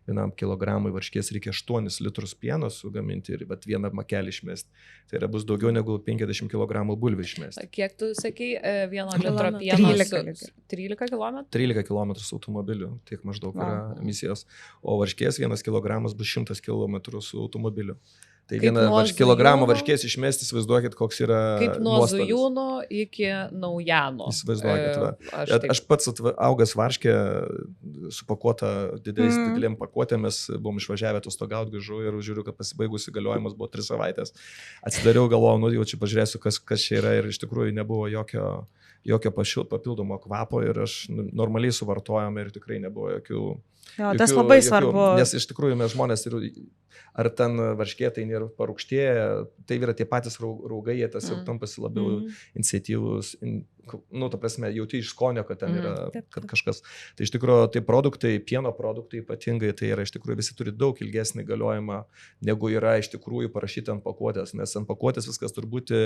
vienam kilogramui varškės reikia 8 litrus pieno sugaminti ir vieną makelį išmesti, tai yra bus daugiau negu 50 kg bulvių išmesti. Kiek tu sakai, 1 litro pieno? 13 km? 13 km su automobiliu, tiek maždaug yra emisijos, o varškės 1 kg bus 100 km su automobiliu. Tai vieną kilogramą varškės išmesti, įsivaizduokit, koks yra kaip nuo nuostolis. Zujūno iki Naujano. Įsivaizduokit, aš pats augęs varškė, supakuota didelėm pakuotėmis, buvom išvažiavę atostogauti, grįžau ir žiūriu, kad pasibaigus įgaliojimas buvo 3 savaitės. Atsidariau, galvojau, jau čia pažiūrėsiu, kas čia yra ir iš tikrųjų nebuvo jokio papildomo kvapo ir aš normaliai suvartojom ir tikrai nebuvo jokių... Tas labai svarbu. Nes iš tikrųjų mes žmonės ir ar ten varškėtai nėra parūgštėję, tai yra tie patys raugai, jie tas jau tampasi labiau iniciatyvus, ta prasme, jauti iš skonio, kad ten yra kad kažkas. Tai iš tikrųjų, tai produktai, pieno produktai ypatingai, tai yra iš tikrųjų visi turi daug ilgesnį galiojimą, negu yra iš tikrųjų parašyti ant pakuotės, nes ant pakuotės viskas turi būti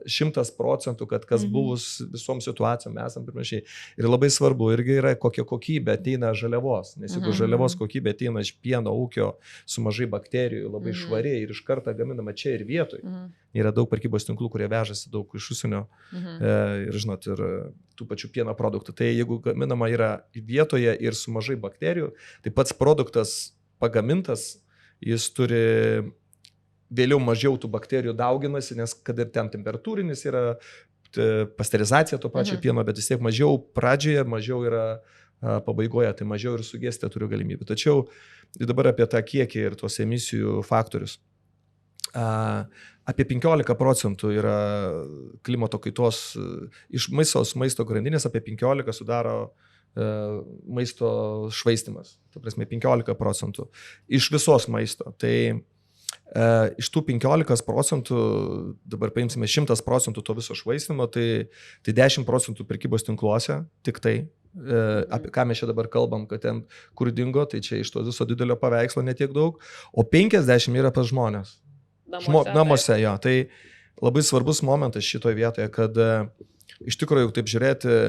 100%, kad kas buvus visom situacijom esam pirmašiai. Ir labai svarbu irgi yra, kokia kokybė ateina žaliavos, nes jeigu žaliavos kokybė ateina iš pieno ūkio su mažai bakterijų, labai švariai ir iš karto gaminama čia ir vietoj. Yra daug prekybos tinklų, kurie vežasi daug iš užsienio ir, žinot, ir tų pačių pieno produktų. Tai jeigu gaminama yra vietoje ir su mažai bakterijų, tai pats produktas pagamintas, jis turi vėliau mažiau tų bakterijų dauginasi, nes kad ir ten temperatūrinis yra pasterizacija to pačio pieno, bet vis tiek mažiau pradžioje, mažiau yra pabaigoje, tai mažiau ir sugesti turiu galimybę. Tačiau dabar apie tą kiekį ir tos emisijų faktorius. Apie 15% yra klimato kaitos iš maisto grandinės, apie 15% sudaro maisto švaistimas. Tai prasme 15% iš visos maisto. Tai iš tų 15%, dabar paimsime 100% to viso švaistimo, tai 10% prekybos tinkluose, tik tai. Apie ką mes čia dabar kalbam, kad ten kur dingo, tai čia iš to viso didelio paveikslo netiek daug, o 50% yra pas žmonės. Namuose, jo. Tai labai svarbus momentas šitoje vietoje, kad iš tikrųjų, taip žiūrėti,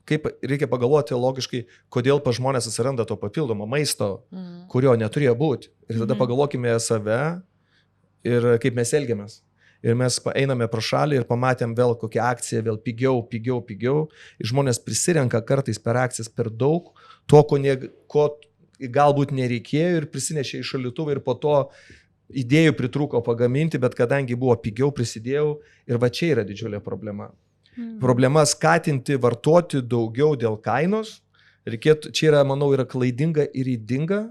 kaip reikia pagalvoti logiškai, kodėl pas žmonės atsiranda to papildomo maisto, kurio neturėjo būti. Ir tada pagalvokime save ir kaip mes elgiamės. Ir mes einame pro šalį ir pamatėm vėl kokią akciją, vėl pigiau. Ir žmonės prisirenka kartais per akcijas per daug to, ko galbūt nereikėjo ir prisinešė į šaldytuvą ir po to idėjų pritrūko pagaminti, bet kadangi buvo pigiau, prisidėjau ir va čia yra didžiulė problema. Problema skatinti vartoti daugiau dėl kainos. Čia yra, manau, yra klaidinga ir ydinga,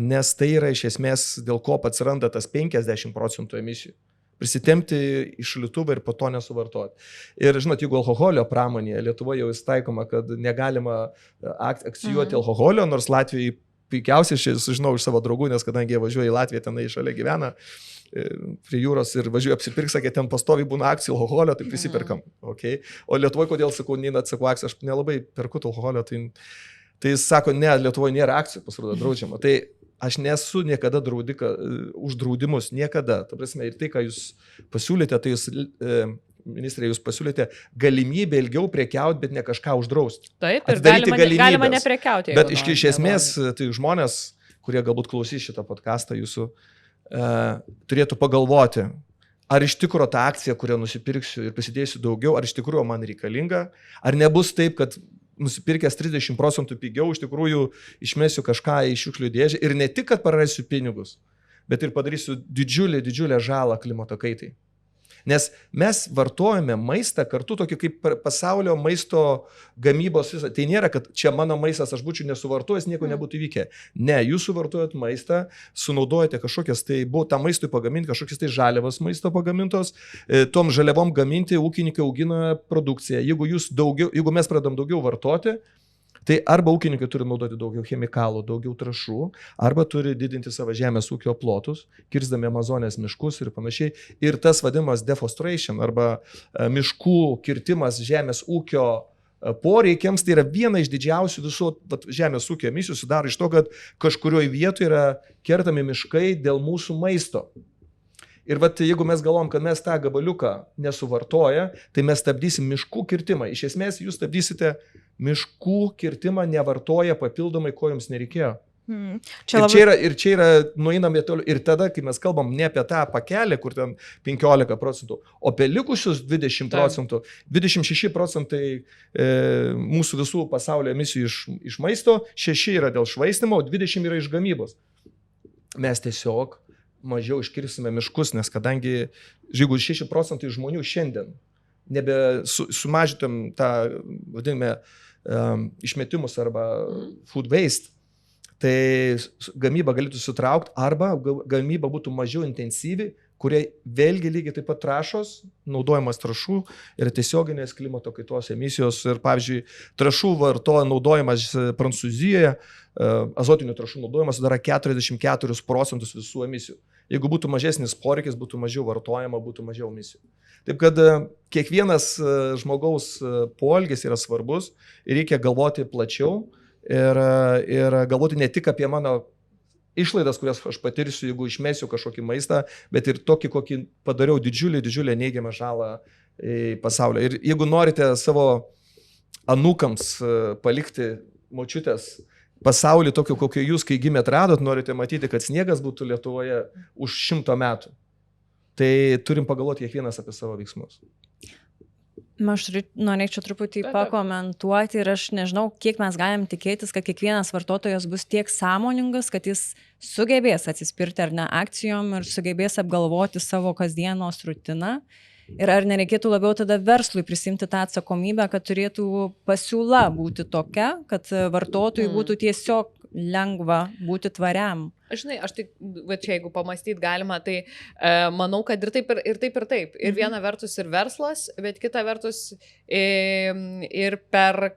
nes tai yra iš esmės dėl ko atsiranda tas 50% emisijų. Prisitempti iš šaldytuvą ir po to nesuvartoti. Ir žinot, jeigu alkoholio pramonėje Lietuvoje jau įstaikoma, kad negalima akcijuoti alkoholio, nors Latvijai puikiausiai sužinau iš savo draugų, nes kadangi jie važiuoja į Latviją, tenai šalia gyvena, prie jūros ir važiuoja apsipirks, sakė, ten pastoviai būna akcijų alkoholio, tai prisiperkam. Okay? O Lietuvoje, kodėl sakau, neatsakau akcijų, aš nelabai perku alkoholio, tai jis sako, ne, Lietuvoje nėra akcijų, pasirodo draudžiama. Tai aš nesu niekada už draudimus, niekada. Ta prasme, ir tai, ką jūs pasiūlėte, tai jūs, ministrė, jūs pasiūlėte galimybę ilgiau prekiauti, bet ne kažką uždrausti. Taip, ir galima neprekiauti. Bet iš esmės, tai žmonės, kurie galbūt klausys šitą podcastą jūsų, turėtų pagalvoti, ar iš tikrųjų ta akcija, kurią nusipirksiu ir prisidėsiu daugiau, ar iš tikrųjų man reikalinga, ar nebus taip, kad nusipirkęs 30% pigiau, iš tikrųjų išmesiu kažką į šiukšlių dėžę ir ne tik, kad prarasiu pinigus, bet ir padarysiu didžiulę žalą klimato kaitai. Nes mes vartojame maistą kartu tokį kaip pasaulio maisto gamybos visą. Tai nėra, kad čia mano maistas, aš būčiau nesuvartojęs, nieko nebūtų įvykę. Ne, jūs suvartojat maistą, sunaudojate kažkokias tai, buvo tam maistui pagaminti, kažkokias tai žaliavas maisto pagamintos, tom žaliavom gaminti ūkininkai augina produkciją. Jeigu mes pradam daugiau vartoti, tai arba ūkininkai turi naudoti daugiau chemikalų, daugiau trąšų, arba turi didinti savo žemės ūkio plotus, kirzdami Amazonės miškus ir panašiai. Ir tas vadinamas deforestation arba miškų kirtimas žemės ūkio poreikiams, tai yra viena iš didžiausių visų žemės ūkio emisijų, sudaro iš to, kad kažkurioje vietoje yra kertami miškai dėl mūsų maisto. Ir vat, jeigu mes galvom, kad mes tą gabaliuką nesuvartoja, tai mes stabdysim miškų kirtimą. Iš esmės, jūs stabdysite miškų kirtimą nevartoja papildomai, ko jums nereikėjo. Ir čia yra, nueinam toliau. Ir tada, kai mes kalbam ne apie tą pakelį, kur ten 15%, o apie likusius 20%, 26% mūsų visų pasaulio emisijų iš maisto, 6 yra dėl švaistimo, o 20 yra iš gamybos. Mes tiesiog mažiau iškirsime miškus, nes kadangi, jeigu 6% žmonių šiandien sumažintum tą, vadiname, išmetimus arba food waste, tai gamyba galėtų sutraukti arba gamyba būtų mažiau intensyvi, kurie vėlgi lygiai taip pat trąšos, naudojimas trąšų ir tiesioginės klimato kaitos emisijos. Ir pavyzdžiui, trąšų naudojimas Prancūzijoje, azotinių trąšų naudojimas sudaro 44% visų emisijų. Jeigu būtų mažesnis poreikis, būtų mažiau vartojama, būtų mažiau emisijų. Taip kad kiekvienas žmogaus poelgis yra svarbus ir reikia galvoti plačiau. Ir galvoti ne tik apie mano išlaidas, kurias aš patirsiu, jeigu išmesiu kažkokį maistą, bet ir tokį, kokį padariau didžiulę neigiamą žalą pasaulio. Ir jeigu norite savo anūkams palikti močiutės pasaulį tokio, kokio jūs, kai gimėt, radot, norite matyti, kad sniegas būtų Lietuvoje už 100 metų, tai turim pagalvoti kiekvienas apie savo veiksmus. Aš norėčiau truputį pakomentuoti ir aš nežinau, kiek mes galim tikėtis, kad kiekvienas vartotojas bus tiek sąmoningas, kad jis sugebės atsispirti ar ne akcijom ir sugebės apgalvoti savo kasdienos rutiną. Ir ar nereikėtų labiau tada verslui prisimti tą atsakomybę, kad turėtų pasiūla būti tokia, kad vartotojui būtų tiesiog lengva būti tvariam. Žinai, aš tai, va čia jeigu pamastyti galima, tai manau, kad ir taip. Ir viena vertus ir verslas, bet kita vertus ir per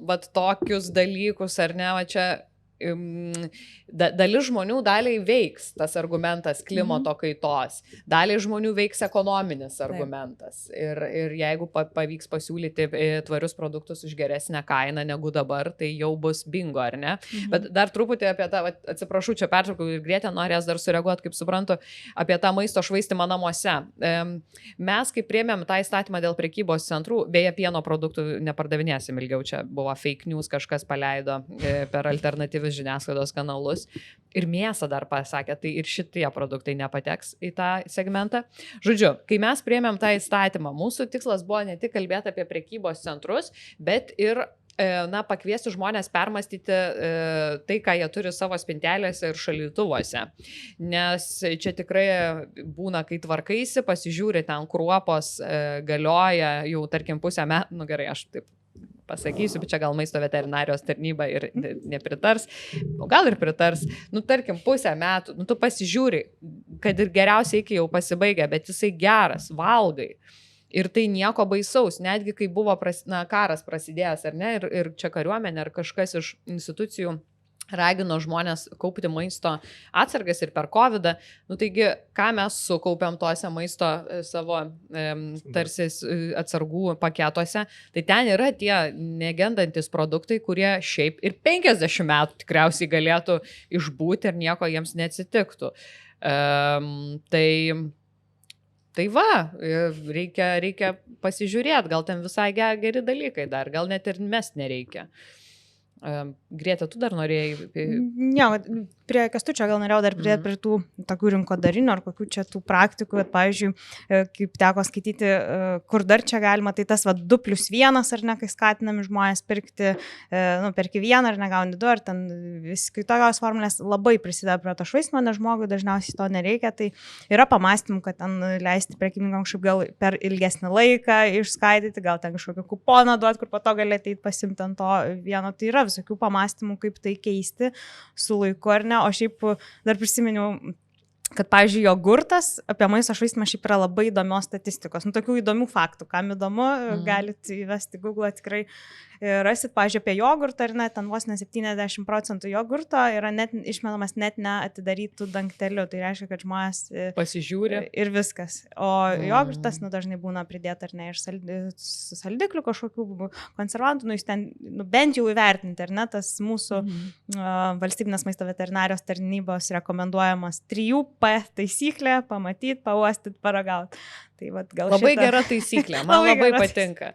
va tokius dalykus, ar ne, va čia dalis žmonių daliai veiks tas argumentas klimato kaitos, daliai žmonių veiks ekonominis argumentas. Ir jeigu pavyks pasiūlyti tvarius produktus už geresnę kainą negu dabar, tai jau bus bingo, ar ne? Bet dar truputį apie tą, atsiprašau, čia pertraukau ir Grėtė norės dar sureaguoti, kaip suprantu, apie tą maisto švaistimą namuose. Mes, kai priėmėm tą įstatymą dėl prekybos centrų, beje, pieno produktų nepardavinėsim ilgiau, čia buvo fake news, kažkas paleido per alternatyvius žiniasklaidos kanalus. Ir mėsą dar pasakė, tai ir šitie produktai nepateks į tą segmentą. Žodžiu, kai mes priėmėm tą įstatymą, mūsų tikslas buvo ne tik kalbėti apie prekybos centrus, bet ir pakviesti žmonės permastyti tai, ką jie turi savo spintelėse ir šaldytuvuose. Nes čia tikrai būna, kai tvarkaisi, pasižiūri, ten kruopos galioja jau, tarkim, pusę metų, nu gerai, aš taip pasakysiu, bet čia gal maisto veterinarijos tarnyba ir nepritars, o gal ir pritars, nu tarkim, pusę metų, nu tu pasižiūri, kad ir geriausiai iki jau pasibaigia, bet jisai geras, valgai. Ir tai nieko baisaus, netgi kai buvo karas prasidėjęs, ar ne, ir čia kariuomenė, ar kažkas iš institucijų ragino žmonės kaupti maisto atsargas ir per COVID-ą. Nu taigi, ką mes sukaupiam tuose maisto savo tarsi atsargų paketuose, tai ten yra tie negendantis produktai, kurie šiaip ir 50 metų tikriausiai galėtų išbūti ir nieko jiems neatsitiktų. Tai va, reikia pasižiūrėti, gal ten visai geri dalykai dar, gal net ir mest nereikia. Grėtė, tu dar norėjai? Ne, prie Kęstučio gal norėjau dar pridėti prie tų tokių rinkodarinių ar kokių čia tų praktikų, bet, pavyzdžiui, kaip teko skaityti, kur dar čia galima, tai tas 2+1, ar ne, kai skatinami žmonės pirkti, perki vieną ar negauni 2, ar ten viskai tokios formulės labai prisideda prie to švaistimo, nes žmogui dažniausiai to nereikia, tai yra pamastymų, kad ten leisti prekybininkam kažkaip gal per ilgesnį laiką išskaidyti, gal ten kažkokį kuponą duoti, kur po to gali ateiti pasimti ant to vieno, tai yra visokių pamastymų, kaip tai keisti su laiku ar ne, o šiaip dar prisiminiau, kad, pavyzdžiui, jogurtas apie maisto švaistimą šiaip yra labai įdomios statistikos, tokių įdomių faktų, kam įdomu, galite įvesti Google, tikrai rasit, pavyzdžiui, apie jogurtą, ar ne, ten vos ne 70% jogurto yra net išmetamas net neatidarytų dangteliu, tai reiškia, kad žmonės pasižiūri ir viskas, o jogurtas, dažnai būna pridėta, ar ne, iš saldiklių kažkokių konservantų, jūs ten, bent jau įvertinti, ar ne, tas mūsų valstybinės maisto veterinarijos tarnybos rekomenduojamas 3 taisyklė, pamatyti, pauostyti, paragauti. Tai vat, gal Labai šitą... gera taisyklė, man Labai labai gera patinka.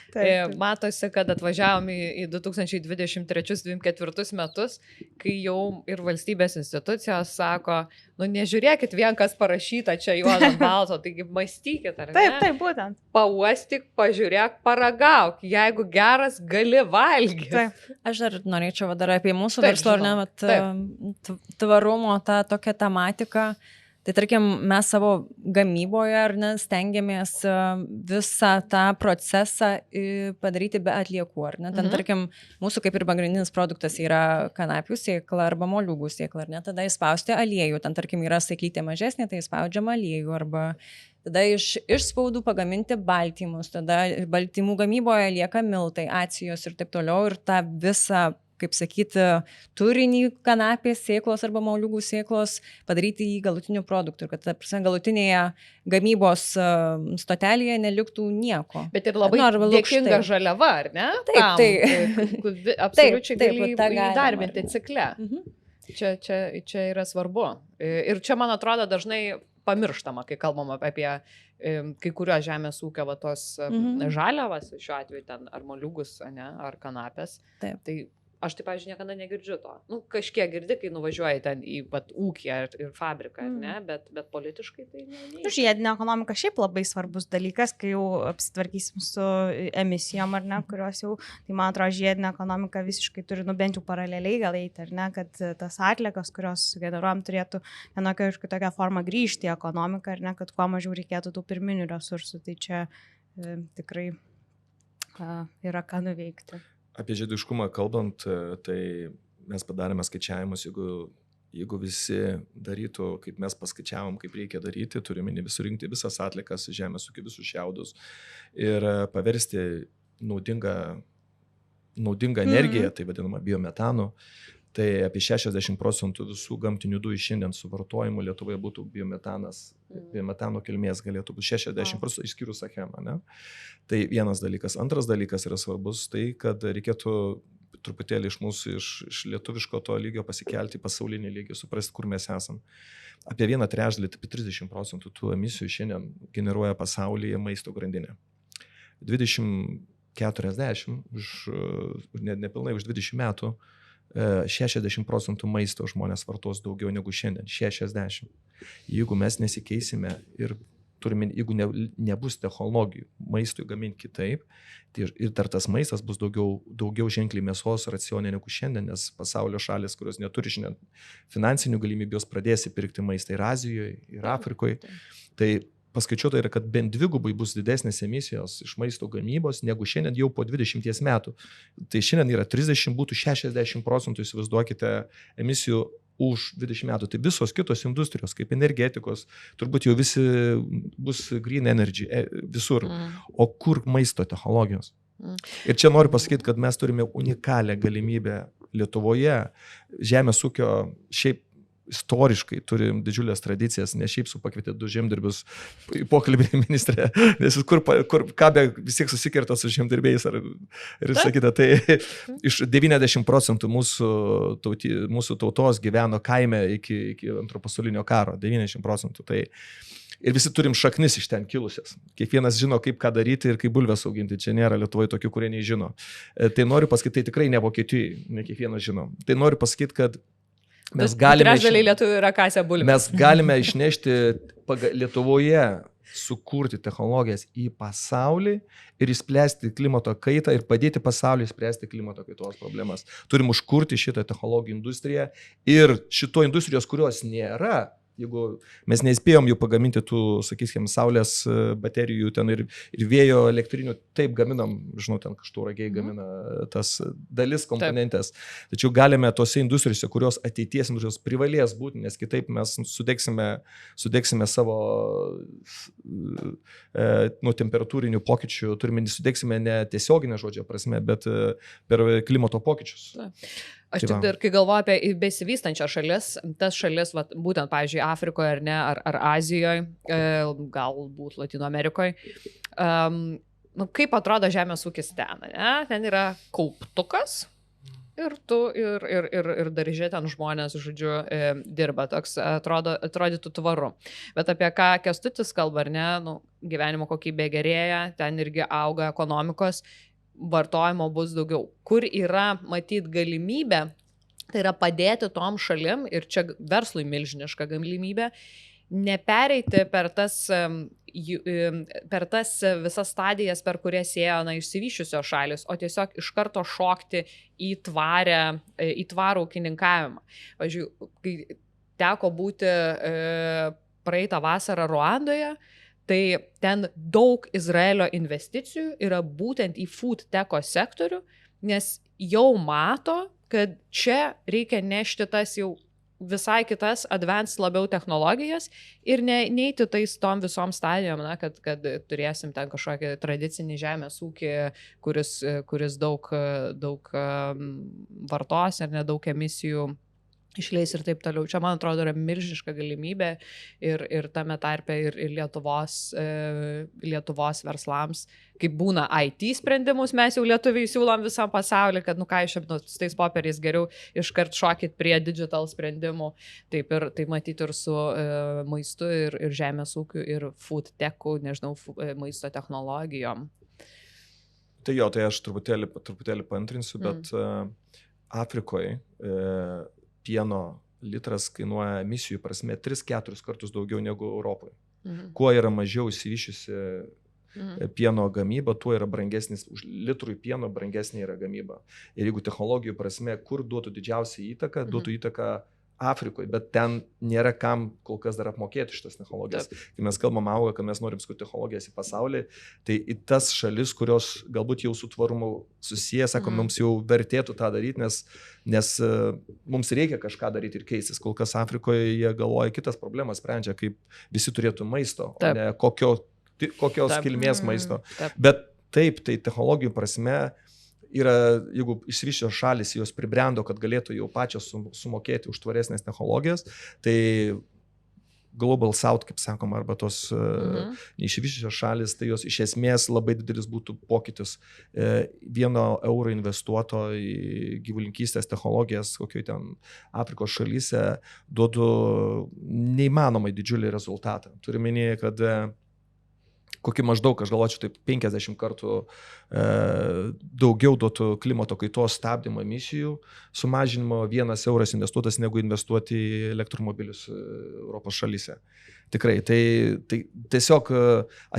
Taip. Matosi, kad atvažiavom į 2023-2024 metus, kai jau ir valstybės institucijos sako, nu nežiūrėkit vien, kas parašyta čia juodo ant balto, taigi mąstykit, ar ne? Taip, būtent. Pauostyk, pažiūrėk, paragauk, jeigu geras, gali valgyti. Taip. Aš dar norėčiau dar apie mūsų Taip, verslo, ar ne, žinoma. tvarumo, tą tokią tematiką. Tai tarkim, mes savo gamyboje, ar ne, stengiamės visą tą procesą padaryti be atliekų, ar ne. Ten, tarkim, mūsų kaip ir pagrindinis produktas yra kanapių sėkla arba moliūgų sėkla, ar ne. Tada įspausti aliejų, ten, tarkim, yra saiklytė mažesnė, tai įspaudžiama aliejų, arba tada iš spaudų pagaminti baltymus, tada baltymų gamyboje lieka miltai, acijos ir taip toliau, ir tą visą, kaip sakyti, turinį kanapės sėklos arba moliūgų sėklos padaryti į galutinių produktų, ir kad galutinėje gamybos stotelėje neliktų nieko. Bet ir labai dėkinga žaliava, ar ne? Taip. Absoliučiai gali įdarbinti cikle. Čia yra svarbu. Ir čia, man atrodo, dažnai pamirštama, kai kalbam apie kai kurios žemės ūkio tos žaliavas, šiuo atveju ten ar moliūgus, ar kanapės. Taip. Tai aš taip, pavyzdžiui, niekada negirdžiu to. Nu, kažkiek girdi, kai nuvažiuoji ten į ūkį ir fabriką, ne? Bet politiškai tai ne. Žiedinė ekonomika šiaip labai svarbus dalykas, kai jau apsitvarkysim su emisijom, ar ne, kurios jau, tai man atrodo, žiedinė ekonomika visiškai turi, bent jau paraleliai gal eiti, ar ne, kad tas atliekas, kurios generuojam, turėtų vienokia ir kitokia forma grįžti į ekonomiką, ar ne, kad kuo mažiau reikėtų tų pirminių resursų. Tai čia tikrai yra ką nuveikti. Apie žiediškumą kalbant, tai mes padarėme skaičiavimus, jeigu visi darytų, kaip mes paskaičiavom, kaip reikia daryti, turime surinkti visas atliekas, žemės ūkį, visus šiaudus ir paversti naudingą energiją, tai vadinama biometanu. Tai apie 60% visų gamtinių dujų šiandien suvartojimų Lietuvoje būtų biometano kilmės, galėtų būti 60%, išskyrus Achemą, ne? Tai vienas dalykas. Antras dalykas yra svarbus, tai kad reikėtų truputėlį iš mūsų, iš lietuviško to lygio pasikelti į pasaulinį lygį, suprasti, kur mes esam. Apie 1/3, apie 30% tų emisijų šiandien generuoja pasaulyje maisto grandinė. 2040, nepilnai už 20 metų, 60% maisto žmonės vartos daugiau negu šiandien. 60. Jeigu mes nesikeisime ir jeigu nebus technologijų maistui gaminti kitaip, tai ir dar tas maistas bus daugiau ženkliai mėsos racione negu šiandien, nes pasaulio šalis, kurios neturi šiandien finansinių galimybių, jos pradės įpirkti maistą ir Azijoje, ir Afrikoje. Tai paskaičiuota yra, kad bent dvigubai bus didesnės emisijos iš maisto gamybos negu šiandien jau po 20 metų. Tai šiandien yra 30, būtų 60%, įsivaizduokite, emisijų už 20 metų. Tai visos kitos industrijos, kaip energetikos, turbūt jau visi bus green energy visur. O kur maisto technologijos? Ir čia noriu pasakyti, kad mes turime unikalią galimybę Lietuvoje. Žemės ūkio šiaip istoriškai turim didžiulės tradicijas, ne šiaip su pakvietė 2 žemdirbius į pokalbį ministrė, nes ką be vis tiek susikerta su žemdirbėjais ir sakyta, tai iš 90% mūsų tautos gyveno kaime iki Antro pasaulinio karo, 90%. Tai ir visi turim šaknis iš ten kilusias. Kiekvienas žino, kaip ką daryti ir kaip bulves auginti. Čia nėra Lietuvoje tokių, kurie nežino. Tai noriu pasakyti, tai tikrai ne Vokietijai, ne kiekvienas žino. Tai noriu pasakyti, kad mes galime išnešti Lietuvoje, sukurti technologijas į pasaulį ir išspręsti klimato kaitą ir padėti pasauliui spręsti klimato kaitos problemas. Turim užkurti šitą technologijų industriją ir šito industrijos, kurios nėra, jeigu mes neįspėjom jų pagaminti tų, sakysim, saulės baterijų ten ir vėjo elektrinių, taip gaminam, žinau, ten Tauragiai gamina tas dalis komponentės. Tačiau galime tose industrijose, kurios ateities industrijos privalės būti, nes kitaip mes sudegsime savo temperatūrinių pokyčių, sudegsime ne tiesioginę žodžio prasme, bet per klimato pokyčius. Aš tik dar, kai galvoju apie besivystančias šalis, tas šalis, būtent, pavyzdžiui, Afrikoje ar ne, ar Azijoje, galbūt Latino Amerikoje, kaip atrodo žemės ūkis ten, ne? Ten yra kauptukas ir tu, ir daržė ten žmonės, žodžiu, dirba. Toks atrodytų tvaru. Bet apie ką Kęstutis kalba, ar ne, nu, gyvenimo kokybė gerėja, ten irgi auga ekonomikos, vartojimo bus daugiau. Kur yra matyti galimybė, tai yra padėti tom šalim, ir čia verslui milžiniška galimybė, nepereiti per tas visas stadijas, per kurias ėjo išsivysčiusios šalis, o tiesiog iš karto šokti į tvarų ūkininkavimą. Pavyzdžiui, kai teko būti praeitą vasarą Ruandoje, tai ten daug Izraelio investicijų yra būtent į food techo sektorių, nes jau mato, kad čia reikia nešti tas jau visai kitas advanced labiau technologijas ir neiti tais tom visom stadijom, na, kad turėsim ten kažkokį tradicinį žemės ūkį, kuris daug vartos ir nedaug emisijų išleis ir taip toliau. Čia, man atrodo, yra milžiniška galimybė ir tame tarpe ir Lietuvos verslams, kaip būna IT sprendimus, mes jau lietuviai siūlom visam pasauliu, kad, nu ką, iš su tais popieriais geriau iškart šokit prie digital sprendimų. Taip ir tai matyti ir su maistu, ir žemės ūkiu, ir food techu, nežinau, maisto technologijom. Tai jo, tai aš truputėlį paantrinsiu, bet Afrikoje pieno litras kainuoja emisijų prasme 3-4 kartus daugiau negu Europoje. Kuo yra mažiau įsivyščiusi pieno gamyba, tuo yra brangesnis, už litrų pieno brangesnė yra gamyba. Ir jeigu technologijų prasme, kur duotų didžiausią įtaką, duotų įtaką Afrikoje, bet ten nėra kam kol kas dar apmokėti šitas technologijas. Kai mes kalbam auga, kad mes norim skirti technologijas į pasaulį, tai į tas šalis, kurios galbūt jau su tvarumu susiję, sakom, mums jau vertėtų tą daryti, nes mums reikia kažką daryti ir keistis. Kol kas Afrikoje jie galvoja kitas problemas, sprendžia, kaip visi turėtų maisto, o ne kokios kilmės maisto. Bet taip, tai technologijų prasme yra, jeigu išsivyščios šalis jos pribrendo, kad galėtų jau pačios sumokėti už tvaresnės technologijas, tai Global South, kaip sakom, arba tos neišsivyščios šalis, tai jos iš esmės labai didelis būtų pokytis. 1 euro investuoto į gyvulinkystės technologijas, kokio ten Afrikos šalyse, duotų neįmanomai didžiulį rezultatą. Turiu minėję, kad kokį maždaug, aš galvočiau, taip 50 kartų daugiau duotų klimato kaitos stabdymo emisijų sumažinimo 1 euras investuotas, negu investuoti į elektromobilius Europos šalyse. Tikrai, tai tiesiog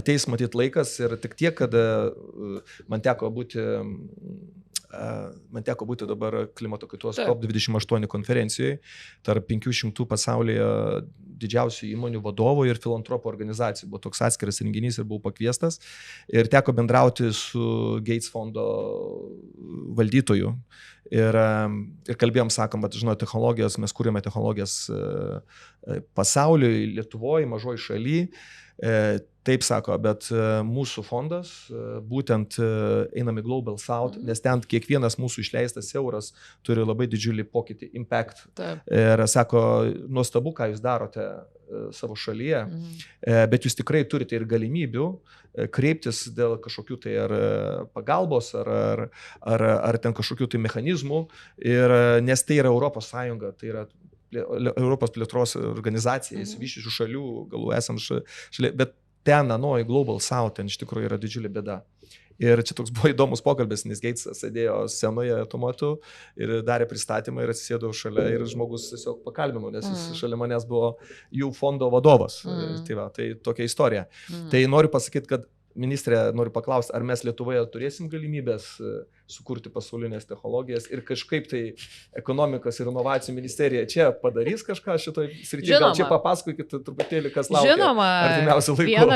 ateis matyti laikas ir tik tiek, kad man teko būti dabar klimato kaitos COP28 konferencijoje tarp 500 pasaulyje didžiausių įmonių vadovų ir filantropų organizacijų. Buvo toks atskiras renginys ir buvau pakviestas ir teko bendrauti su Gates fondo valdytoju. Ir kalbėjom, sakom, kad, žinot, technologijos, mes kūrėme technologijas pasauliui, Lietuvoje, mažoj šaly. Taip sako, bet mūsų fondas būtent einam į Global South, nes ten kiekvienas mūsų išleistas euras turi labai didžiulį pokytį, impact. Taip. Ir sako, nuostabu, ką jūs darote savo šalyje, bet jūs tikrai turite ir galimybių kreiptis dėl kažkokių tai ar pagalbos, ar ten kažkokių tai mechanizmų, nes tai yra Europos Sąjunga, tai yra Europos plėtros organizacija, išsivyščiusių šalių, galų esam šalia, bet ten, į Global South, ten iš tikrųjų yra didžiulė bėda. Ir čia toks buvo įdomus pokalbis, nes Gatesas sėdėjo scenoje tuo metu ir darė pristatymą ir atsisėdau šalia ir žmogus tiesiog pakalbino, nes jis šalia manęs buvo jų fondo vadovas. Tai tokia istorija. Tai noriu pasakyti, kad ministrė, noriu paklausti, ar mes Lietuvoje turėsim galimybės sukurti pasaulinės technologijas ir kažkaip tai ekonomikos ir inovacijų ministerija čia padarys kažką šitoj srityje. Gal čia papasakokit truputėlį, kas laukia artimiausiu laiku.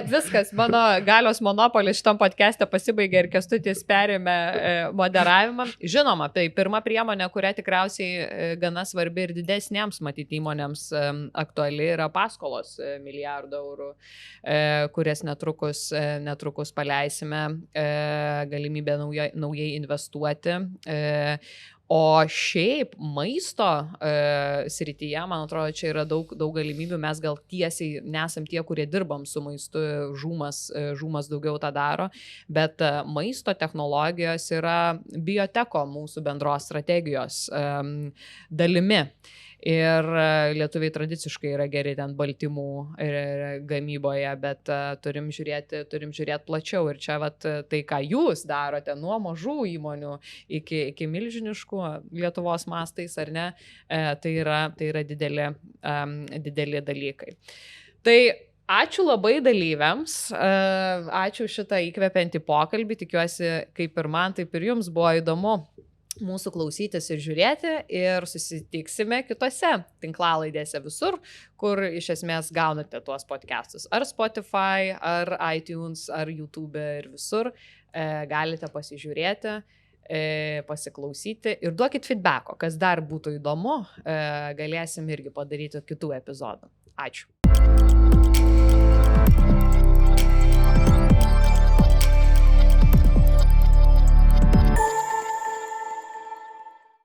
Viskas, mano galios monopolis šitam podcast'e pasibaigė ir Kęstutis perėmė moderavimą. Žinoma, tai pirma priemonė, kurią tikriausiai gana svarbi ir didesniems matyti įmonėms aktuali, yra paskolos $1 milijardų eurų, kurias netrukus paleisime, galimybę naujai investuoti. O šiaip maisto srityje, man atrodo, čia yra daug galimybių, mes gal tiesiai nesam tie, kurie dirbam su maistu, žūmas daugiau tą daro, bet maisto technologijos yra bioteko mūsų bendros strategijos dalimi. Ir lietuviai tradiciškai yra geri ten baltymų gamyboje, bet turim žiūrėti plačiau. Ir čia vat, tai, ką jūs darote nuo mažų įmonių iki milžiniškų Lietuvos mastais, ar ne, tai yra dideli dalykai. Tai ačiū labai dalyviams, ačiū šitą įkvepiantį pokalbį, tikiuosi, kaip ir man, taip ir jums buvo įdomu mūsų klausytis ir žiūrėti, ir susitiksime kitose tinklalaidėse visur, kur iš esmės gaunate tuos podcastus. Ar Spotify, ar iTunes, ar YouTube ir visur. Galite pasižiūrėti, pasiklausyti ir duokit feedbacko, kas dar būtų įdomu, galėsim irgi padaryti kitų epizodų. Ačiū.